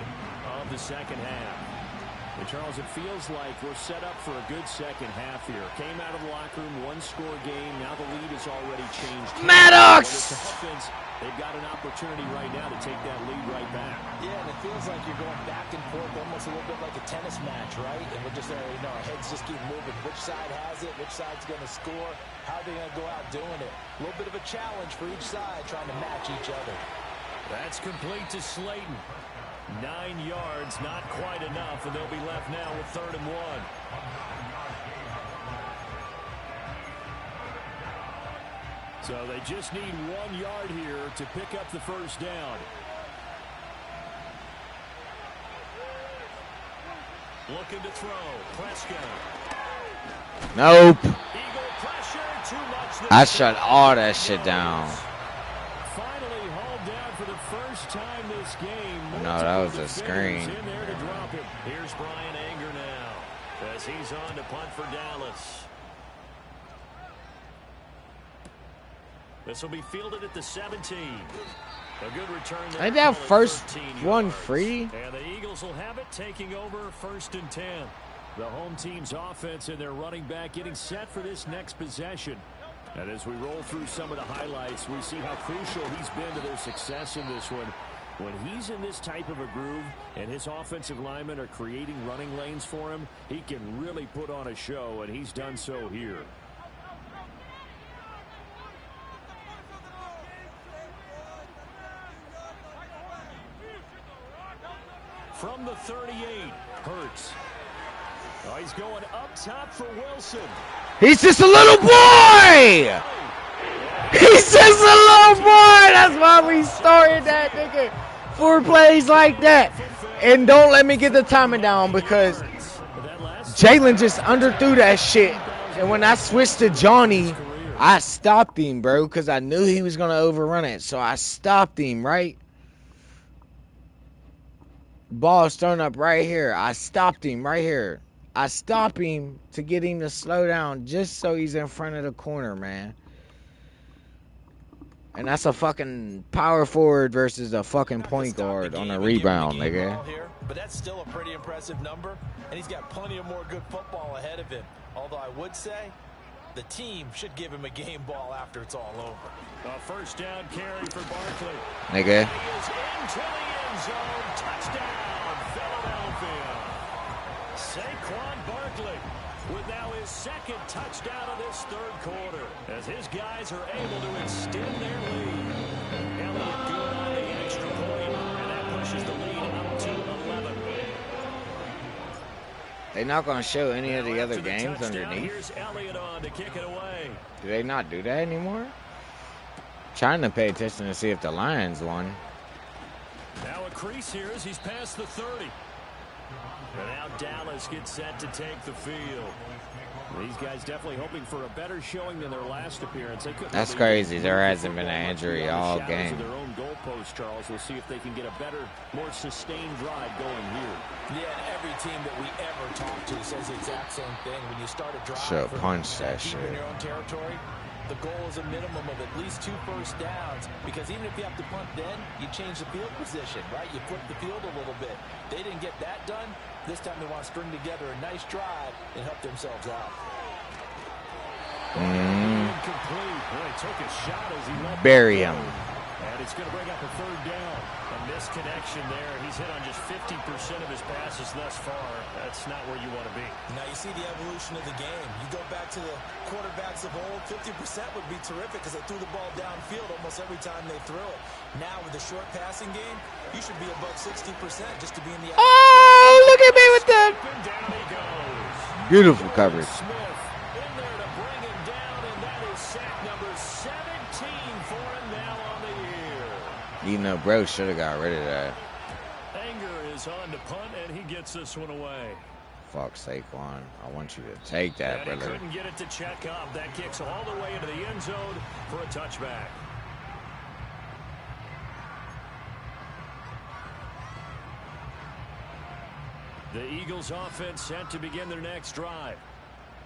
D: of the second half. And Charles, it feels like we're set up for a good second half here. Came out of the locker room, one-score game. Now the lead has already changed.
B: Maddox!
D: They've got an opportunity right now to take that lead right back.
E: Yeah, and it feels like you're going back and forth almost a little bit like a tennis match, right? And we're just, our heads just keep moving. Which side has it? Which side's going to score? How are they going to go out doing it? A little bit of a challenge for each side, trying to match each other.
D: That's complete to Slayton. 9 yards, not quite enough, and they'll be left now with 3rd and 1. So they just need 1 yard here to pick up the first down. Looking to throw. Prescott.
B: Nope.
D: Eagle pressure, too much.
B: I shut all that shit down.
D: Finally hauled down for the first time this game.
B: No, that was a screen.
D: In there to drop it. Here's Brian Anger now as he's on to punt for Dallas. This will be fielded at the 17. A good return there.
B: Ain't that first one free?
D: And the Eagles will have it, taking over 1st and 10. The home team's offense and their running back getting set for this next possession. And as we roll through some of the highlights, we see how crucial he's been to their success in this one. When he's in this type of a groove and his offensive linemen are creating running lanes for him, he can really put on a show, and he's done so here. From the 38, Hurts. Oh, he's going up top for Wilson.
B: He's just a little boy! He's just a little boy! That's why we started that, nigga. 4 plays like that. And don't let me get the timing down because Jalen just underthrew that shit. And when I switched to Johnny, I stopped him, bro, because I knew he was going to overrun it. So I stopped him, right? Ball's thrown up right here. I stopped him right here. I stopped him to get him to slow down just so he's in front of the corner, man. And that's a fucking power forward versus a fucking point guard on a rebound, nigga.
E: But that's still a pretty impressive number, and he's got plenty of more good football ahead of him. Although I would say the team should give him a game ball after it's all over.
D: A first down carry for Barkley.
B: Nigga.
D: He is into the end zone. Touchdown, Philadelphia. Saquon Barkley with now his 2nd touchdown of this 3rd quarter as his guys are able to extend their lead. Elliott good on the extra point, and that pushes the lead up to 11.
B: They not going to show any of the other games underneath.
D: Here's Elliott on to kick it away.
B: Do they not do that anymore? Trying to pay attention to see if the Lions won.
D: Now a crease here as he's past the 30. And now Dallas gets set to take the field. These guys definitely hoping for a better showing than their last appearance.
B: That's crazy. There hasn't been an injury all game.
D: Their own goalpost, Charles. We'll see if they can get a better, more sustained drive going here.
E: Yeah, and every team that we ever talk to says the exact same thing. When you start a drive,
B: Should punch that shit.
E: In your own territory, the goal is a minimum of at least 2 first downs, because even if you have to punt then, you change the field position, right? You flip the field a little bit. They didn't get that done. This time they want to string together a nice drive and help themselves out.
D: Incomplete. Boy, took a shot as he let
B: Bury him.
D: And it's going to bring up a third down. A misconnection there. He's hit on just 50% of his passes thus far. That's not where you want to be.
E: Now you see the evolution of the game. You go back to the quarterbacks of old, 50% would be terrific because they threw the ball downfield almost every time they threw it. Now with the short passing game, you should be above 60% just to be in the...
B: Oh, look at me with that.
D: And down he goes.
B: Beautiful coverage.
D: Smith in there to bring him down, and that is sack number 17 for him now on the year.
B: You know, bro should have got rid of that.
D: Anger is on to punt, and he gets this one away.
B: Fuck Saquon. I want you to take that,
D: And he
B: brother.
D: couldn't get it to check up. That kicks all the way into the end zone for a touchback. The Eagles offense set to begin their next drive.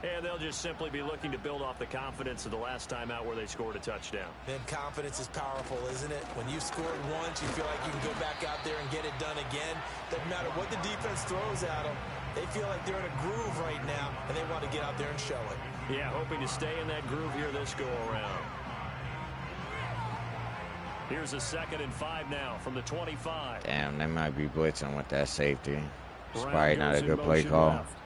D: And they'll just simply be looking to build off the confidence of the last time out where they scored a touchdown.
E: Then confidence is powerful, isn't it? When you scored once, you feel like you can go back out there and get it done again. Doesn't matter what the defense throws at them. They feel like they're in a groove right now, and they want to get out there and show it.
D: Yeah, hoping to stay in that groove here this go-around. Here's a 2nd and 5 now from the 25.
B: Damn, they might be blitzing with that safety. It's
D: Brown
B: probably not a
D: goes in
B: good play
D: motion
B: call.
D: left.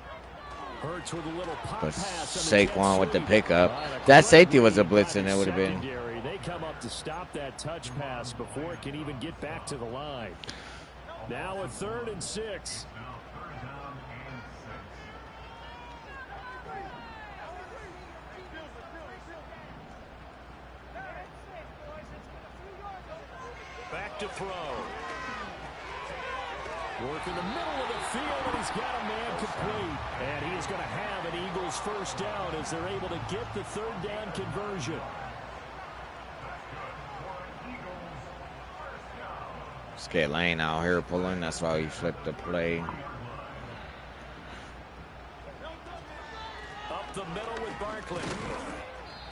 D: Hurts with a little pop
B: But
D: pass on the jet
B: Saquon with the
D: sweep.
B: pickup.
D: Right,
B: That
D: a
B: safety was a
D: great
B: blitz,
D: read
B: and
D: by
B: it
D: the
B: would have been.
D: secondary. They come up to stop that touch pass before it can even get back to the line. Now a 3rd and 6. Back to throw. Work in the middle of the field, and he's got a man complete. And he is going to have an Eagles first down as they're able to get the 3rd down conversion.
B: Skate Lane out here pulling. That's why he flipped the play.
D: Up the middle with Barkley.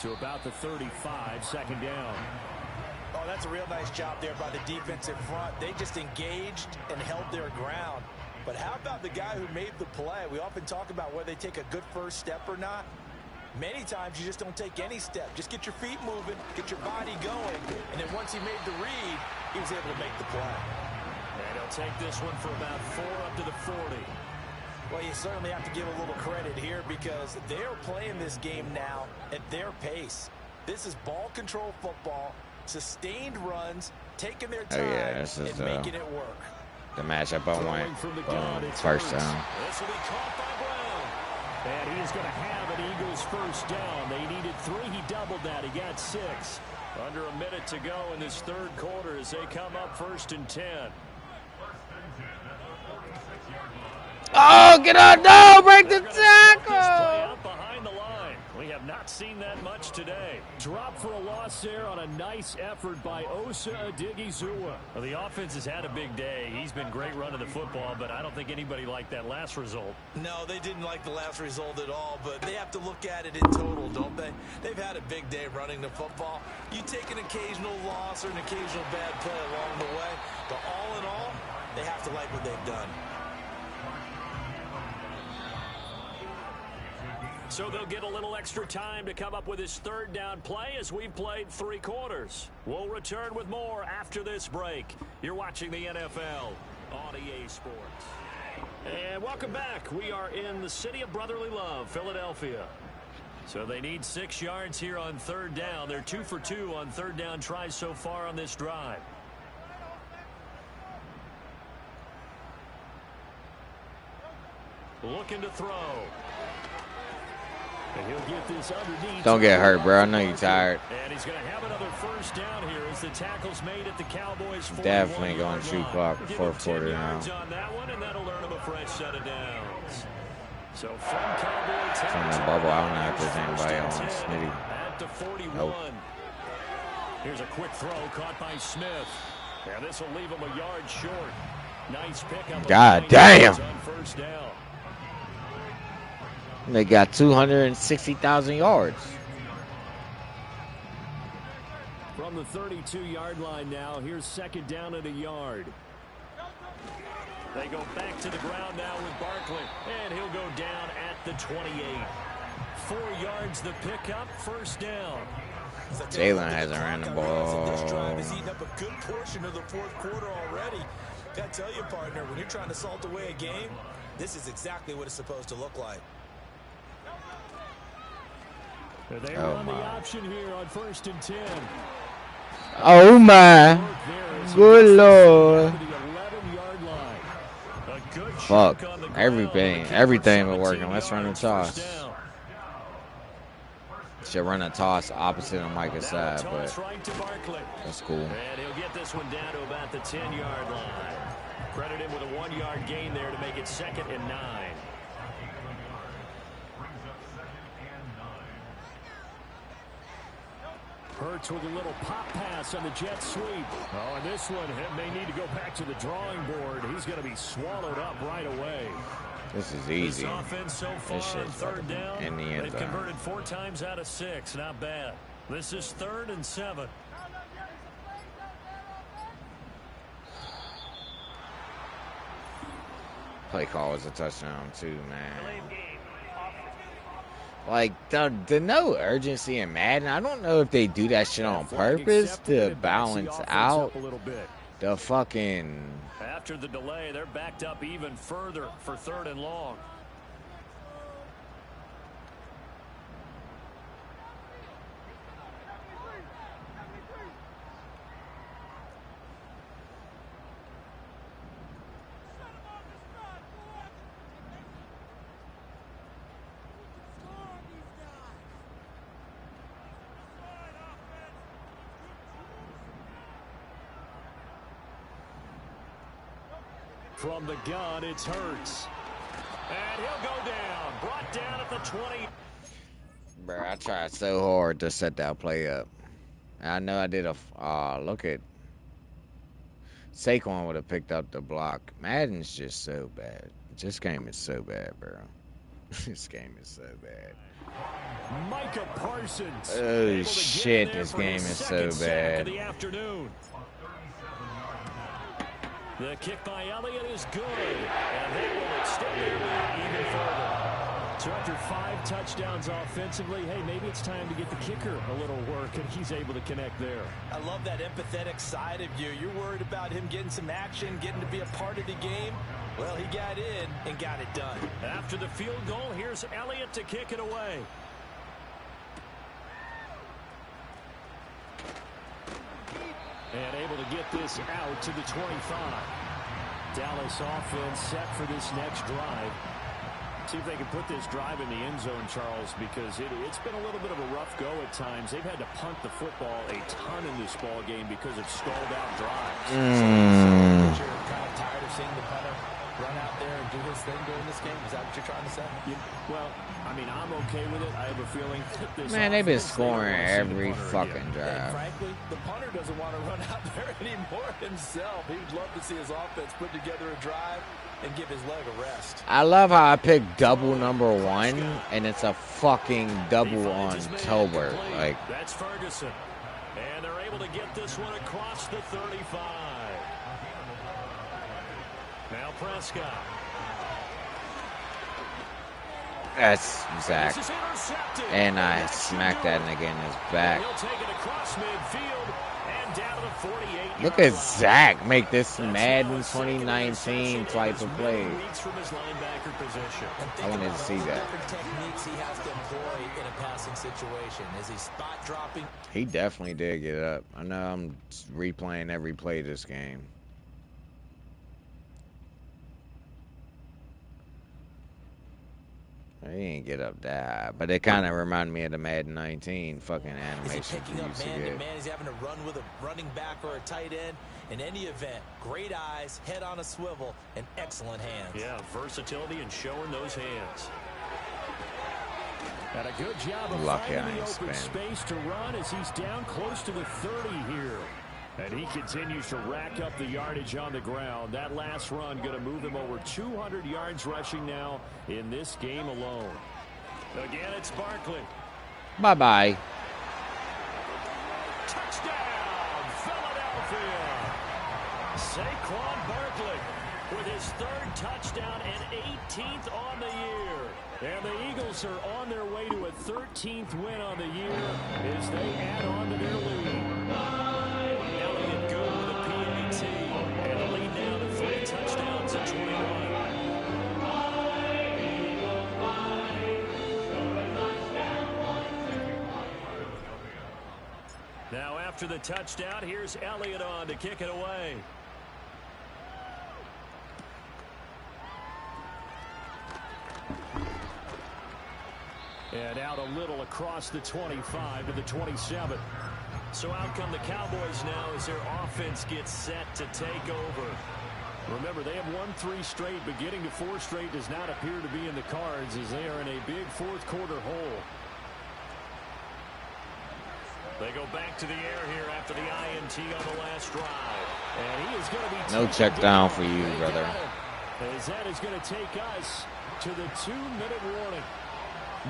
D: To about the 35, 2nd down.
E: Oh, that's a real nice job there by the defensive front. They just engaged and held their ground. But how about the guy who made the play? We often talk about whether they take a good first step or not. Many times you just don't take any step. Just get your feet moving, get your body going, and then once he made the read, he was able to make the play.
D: And he'll take this one for about 4 up to the 40.
E: Well, you certainly have to give a little credit here because they're playing this game now at their pace. This is ball control football, sustained runs, taking their time,
B: this is,
E: and making it work.
B: The matchup I want. First down.
D: This will be caught by Brown. And he is going to have an Eagles first down. They needed 3. He doubled that. He got 6. Under a minute to go in this 3rd quarter as they come up 1st and 10.
B: Oh, get out. No, break the tackle.
D: Behind the line. We have not seen that much today. Drop for a loss there on a nice effort by Osa Odighizuwa. Well, the offense has had a big day. He's been great running the football, but I don't think anybody liked that last result.
E: No, they didn't like the last result at all, but they have to look at it in total, don't they? They've had a big day running the football. You take an occasional loss or an occasional bad play along the way, but all in all, they have to like what they've done.
D: So they'll get a little extra time to come up with his 3rd down play as we've played 3 quarters. We'll return with more after this break. You're watching the NFL on EA Sports. And welcome back. We are in the city of brotherly love, Philadelphia. So they need 6 yards here on 3rd down. They're 2 for 2 on 3rd down tries so far on this drive. Looking to throw. And he'll get this underneath.
B: Don't get hurt, bro. I know you're tired.
D: And he's going to have another first down here as the tackle's made at the Cowboys.
B: Definitely going to shoot clock 4th quarter now.
D: On that one, and that'll earn him a fresh set of downs. So from Cowboy
B: From the bubble, I don't know if there's anybody on Smitty.
D: At the 41.
B: Nope.
D: Here's a quick throw caught by Smith. And this will leave him a yard short. Nice pickup.
B: God damn.
D: On first down.
B: They got 260,000 yards.
D: from the 32-yard line now. Here's second down and a yard. They go back to the ground now with Barkley, and he'll go down at the 28. 4 yards the pickup, first down.
B: Jalen hasn't ran the ball.
E: This drive has eaten up a good portion of the fourth quarter already. Gotta tell you, partner, when you're trying to salt away a game, this is exactly what it's supposed to look like.
D: They run the option here on 1st and 10.
B: Oh my good Lord. Fuck. Everything was working. Let's run the toss. Should run a toss opposite of Micah's side, but that's cool.
D: And he'll get this one down to about the 10-yard line. Credit him with a 1-yard gain there to make it 2nd and 9. Hurts with a little pop pass on the jet sweep. Oh, and this one may need to go back to the drawing board. He's going to be swallowed up right away.
B: This is easy.
D: This offense so far on 3rd down,
B: in the end
D: they've converted 4 times out of 6. Not bad. This is 3rd and 7.
B: Play call was a touchdown too, man. Like the no urgency in Madden. I don't know if they do that shit on purpose to balance out the fucking.
D: After the delay, they're backed up even further for 3rd and long. From the gun, it's Hurts. And he'll go down. Brought down at the 20.
B: Bro, I tried so hard to set that play up. I know I did a look at Saquon would have picked up the block. Madden's just so bad. This game is so bad, bro. This game is so bad.
D: Micah Parsons.
B: Oh shit, this game is so bad.
D: The kick by Elliott is good, and they will extend their lead even further. So after 5 touchdowns offensively, hey, maybe it's time to get the kicker a little work, and he's able to connect there.
E: I love that empathetic side of you. You're worried about him getting some action, getting to be a part of the game. Well, he got in and got it done.
D: After the field goal, here's Elliott to kick it away. And able to get this out to the 25. Dallas offense set for this next drive. See if they can put this drive in the end zone, Charles, because it's been a little bit of a rough go at times. They've had to punt the football a ton in this ball game because of stalled out drives.
E: You're kind of tired of seeing the punter run out there and do his thing during this game? Is that what you're trying to say?
D: Yeah, well, I mean, I'm okay with it. I have a feeling that this
B: Man, they've been scoring every fucking
E: And
B: drive.
E: frankly, the punter doesn't want to run out there anymore himself. He'd love to see his offense put together a drive and give his leg a rest.
B: I love how I picked double number 1, and it's a fucking double on Tolbert. Like,
D: that's Ferguson. And they're able to get this one across the 35. Now Prescott.
B: that's Zach. And I smacked that nigga in his back.
D: He'll take it across midfield and down to the 48.
B: Look at Zach make this Madden 2019 type of play. I wanted to see that.
E: Different techniques he has to employ in a passing situation. Is he spot dropping?
B: He definitely did get up. I know I'm replaying every play of this game. He didn't get up that high, but it kind of reminded me of the Madden 19 fucking animation.
E: Is he picking up man-to-man? He's having to run with a running back or a tight end. In any event, great eyes, head on a swivel, and excellent hands.
D: Yeah, versatility and showing those hands. And a good job of finding the open space to run as he's down close to the 30 here. And he continues to rack up the yardage on the ground. That last run going to move him over 200 yards rushing now in this game alone. Again, it's Barkley.
B: Bye-bye.
D: Touchdown! Saquon Barkley with his 3rd touchdown and 18th on the year. And the Eagles are on their way to a 13th win on the year as they add on to their lead. Elliott good with a PAT and a lead now to 3 touchdowns and 21. Now after the touchdown, here's Elliott on to kick it away. And out a little across the 25 to the 27. So out come the Cowboys now as their offense gets set to take over. Remember, they have won 3 straight, but getting to 4 straight does not appear to be in the cards as they are in a big 4th quarter hole. They go back to the air here after the INT on the last drive. And he is going to be
B: no check down for you, brother.
D: As that is going to take us to the 2-minute warning.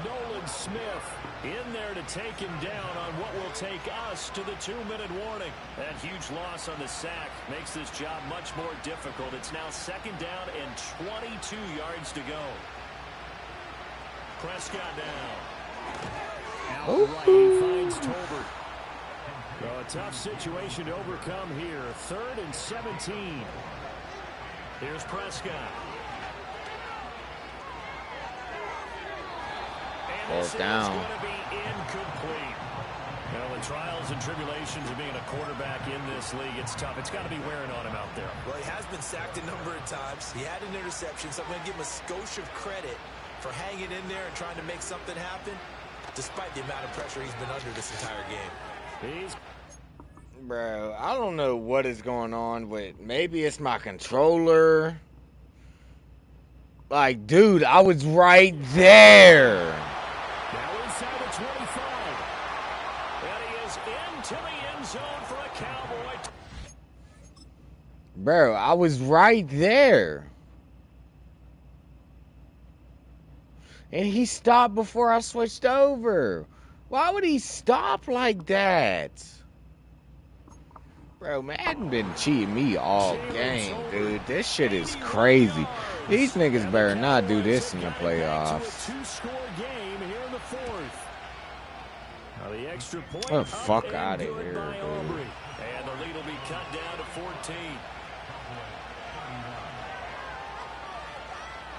D: Nolan Smith in there to take him down on what will take us to the 2-minute warning. That huge loss on the sack makes this job much more difficult. It's now 2nd down and 22 yards to go. Prescott now. Outright, he finds Tolbert. So a tough situation to overcome here. 3rd and 17. Here's Prescott.
B: 4th down.
D: Going to be incomplete. Well, the trials and tribulations of being a quarterback in this league, it's tough. It's got to be wearing on him out there.
E: Well, he has been sacked a number of times. He had an interception, so I'm going to give him a skosh of credit for hanging in there and trying to make something happen, despite the amount of pressure he's been under this entire game.
B: Bro, I don't know what is going on with. Maybe it's my controller. Like, dude, I was right there.
D: Now inside the 25. And he is into the end zone for a Cowboy.
B: Bro, I was right there. And he stopped before I switched over. Why would he stop like that? Bro, Madden been cheating me all game, dude. This shit is crazy. These niggas better not do this in the playoffs. Get the fuck out of here, dude.
D: And the lead will be cut down to 14.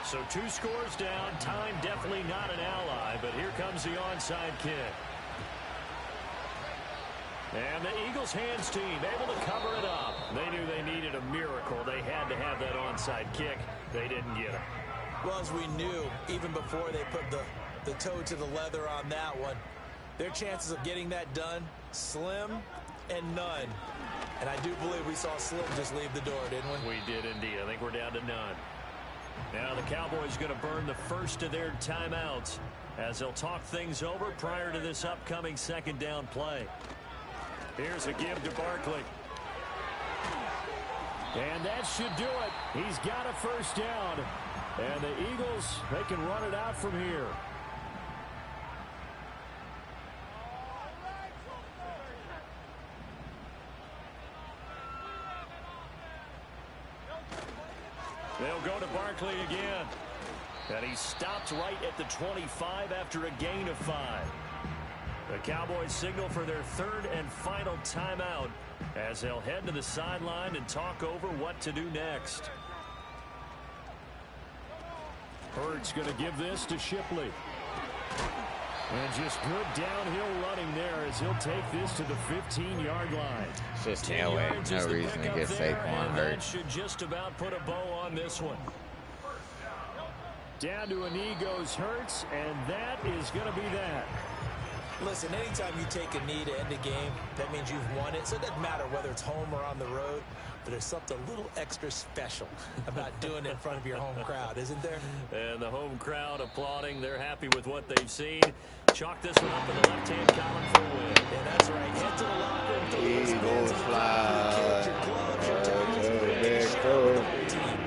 D: So 2 scores down. Time definitely not an ally, but here comes the onside kick. And the Eagles hands team able to cover it up. They knew they needed a miracle. They had to have that onside kick. They didn't get it.
E: Well, as we knew, even before they put the toe to the leather on that one, their chances of getting that done, slim and none. And I do believe we saw Slim just leave the door, didn't we?
D: We did indeed. I think we're down to none. Now the Cowboys going to burn the first of their timeouts as they'll talk things over prior to this upcoming 2nd down play. Here's a give to Barkley. And that should do it. He's got a 1st down. And the Eagles, they can run it out from here. They'll go to Barkley again. And he stopped right at the 25 after a gain of 5. The Cowboys signal for their 3rd and final timeout as they'll head to the sideline and talk over what to do next. Hurts going to give this to Shipley. And just good downhill running there as he'll take this to the 15-yard line.
B: It's just no way, no reason to get Saquon hurt.
D: That should just about put a bow on this one. Down to a knee goes Hurts, and that is going to be that.
E: Listen, anytime you take a knee to end a game, that means you've won it. So it doesn't matter whether it's home or on the road, but there's something a little extra special about doing it in front of your home crowd, isn't there?
D: And the home crowd applauding. They're happy with what they've seen. Chalk this one up in the left-hand column for a win.
E: Yeah, that's right. Head to the locker room, throw those hands in the crowd, your gloves, your towels, and shout with the whole team.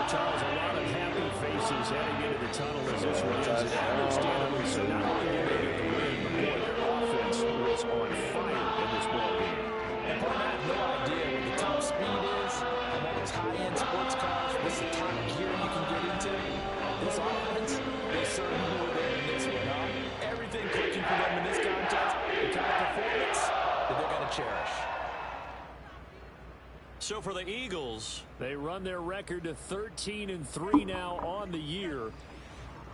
D: Charles, a lot of happy faces heading into the tunnel as this one ends. Understandably so. Not only they made it to win, but boy, their offense was on fire in this ballgame.
E: And Paul, I have no idea what the top speed
D: So for the Eagles, they run their record to 13-3 now on the year.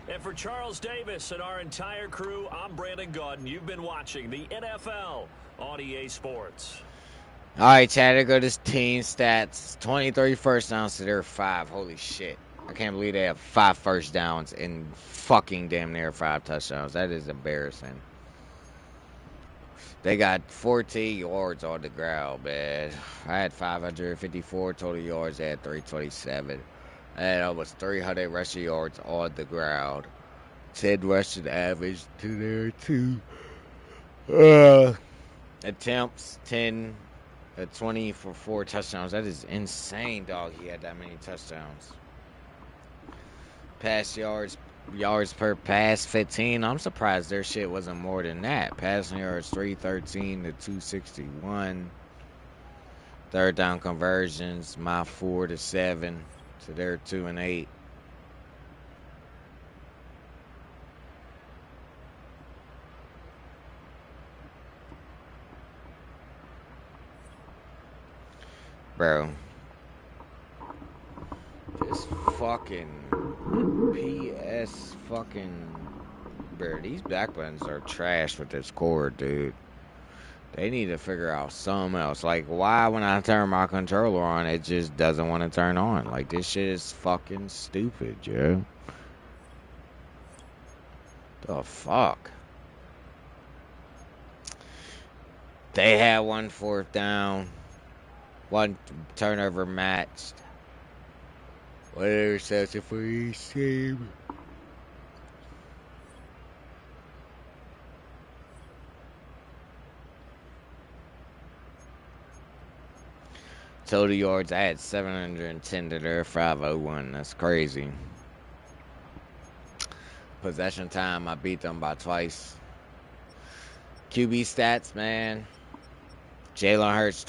D: And for Charles Davis and our entire crew, I'm Brandon Gaudin. You've been watching the NFL on EA Sports.
B: All right, Chad, there go this team stats. 23 first downs to their 5. Holy shit. I can't believe they have 5 first downs and fucking damn near 5 touchdowns. That is embarrassing. They got 14 yards on the ground, man. I had 554 total yards. They had 327. I had almost 300 rushing yards on the ground. 10 rushing average to their 2 attempts. 10, 20 for 4 touchdowns. That is insane, dog. He had that many touchdowns. Pass yards per pass, 15. I'm surprised their shit wasn't more than that. Passing yards, 313 to 261. Third down conversions, my 4 to 7 to their 2 and 8. Bro, this fucking PS fucking, bro, these back buttons are trash with this cord, dude. They need to figure out something else. Like, why when I turn my controller on, it just doesn't want to turn on? Like, this shit is fucking stupid, Joe. The fuck? They had 1 4th down. 1 turnover matched. One interception for each team. Total yards, I had 710 to their 501. That's crazy. Possession time, I beat them by twice. QB stats, man. Jalen Hurts,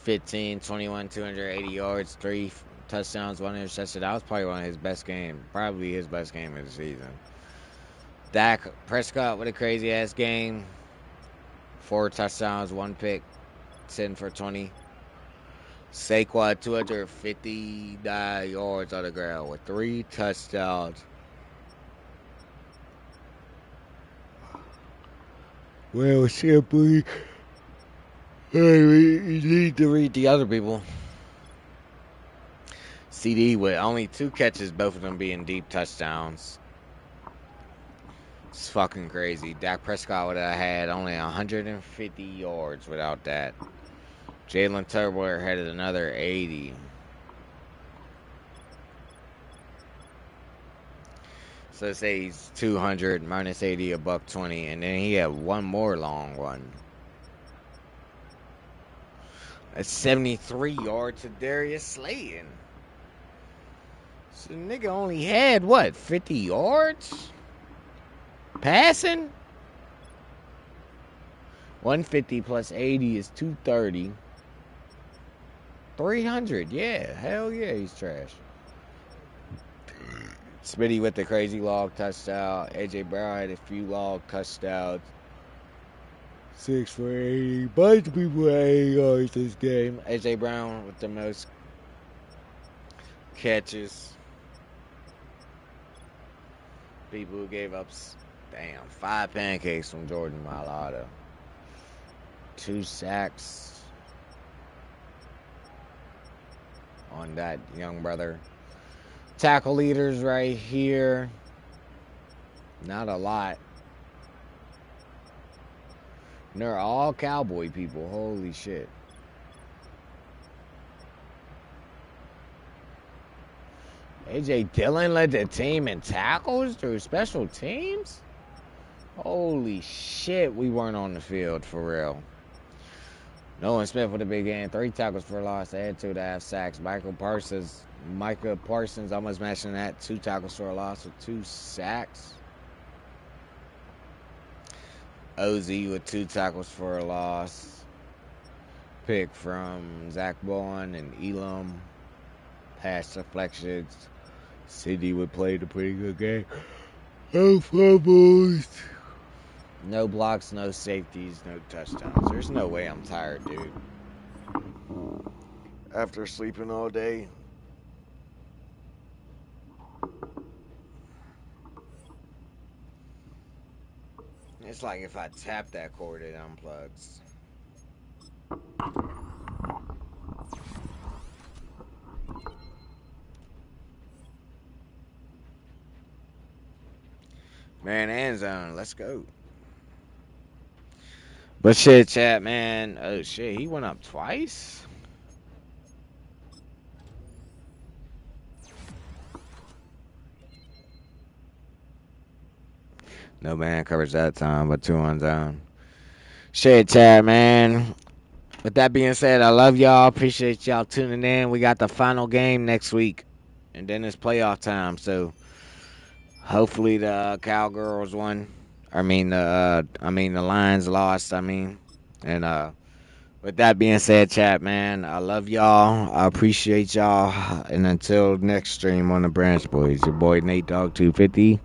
B: 15, 21, 280 yards, 3 touchdowns, 1 interception. That was probably one of his best games. Probably his best game of the season. Dak Prescott with a crazy-ass game. 4 touchdowns, 1 pick, 10 for 20. Saquon, 259 yards on the ground with 3 touchdowns. Well, simply, you need to read the other people. CD with only 2 catches, both of them being deep touchdowns. It's fucking crazy. Dak Prescott would have had only 150 yards without that. Jalen Turnbull had another 80. So say he's 200 minus 80, $120, and then he had 1 more long one. A 73 yards to Darius Slayton. So the nigga only had, what, 50 yards? Passing? 150 plus 80 is 230. 300, yeah. Hell yeah, he's trash. Smitty with the crazy log touchdown. AJ Brown had a few log touchdowns. 6 for 80. Bunch of people had 80 yards this game. AJ Brown with the most catches. People who gave up, 5 pancakes from Jordan Mailata. 2 sacks on that young brother. Tackle leaders right here. Not a lot. And they're all Cowboy people. Holy shit. AJ Dillon led the team in tackles through special teams? Holy shit, we weren't on the field for real. Nolan Smith with a big game. 3 tackles for loss. They had 2.5 sacks. Micah Parsons almost matching that. 2 tackles for a loss with 2 sacks. OZ with 2 tackles for a loss. Pick from Zach Bowen and Elam. Pass deflections. Cindy would play a pretty good game. No fumbles. No blocks, no safeties, no touchdowns. There's no way I'm tired, dude. after sleeping all day. It's like if I tap that cord, it unplugs. Man, end zone. Let's go. But shit, chat, man. Oh, shit. He went up twice? No man covers that time, but 2 on zone. Shit, chat, man. With that being said, I love y'all. Appreciate y'all tuning in. We got the final game next week, and then it's playoff time. So hopefully the Cowgirls won. The Lions lost. And with that being said, chat, man, I love y'all. I appreciate y'all. And until next stream on the Branch Boys, your boy Nate Dog 250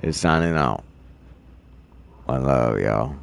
B: is signing out. One love, y'all.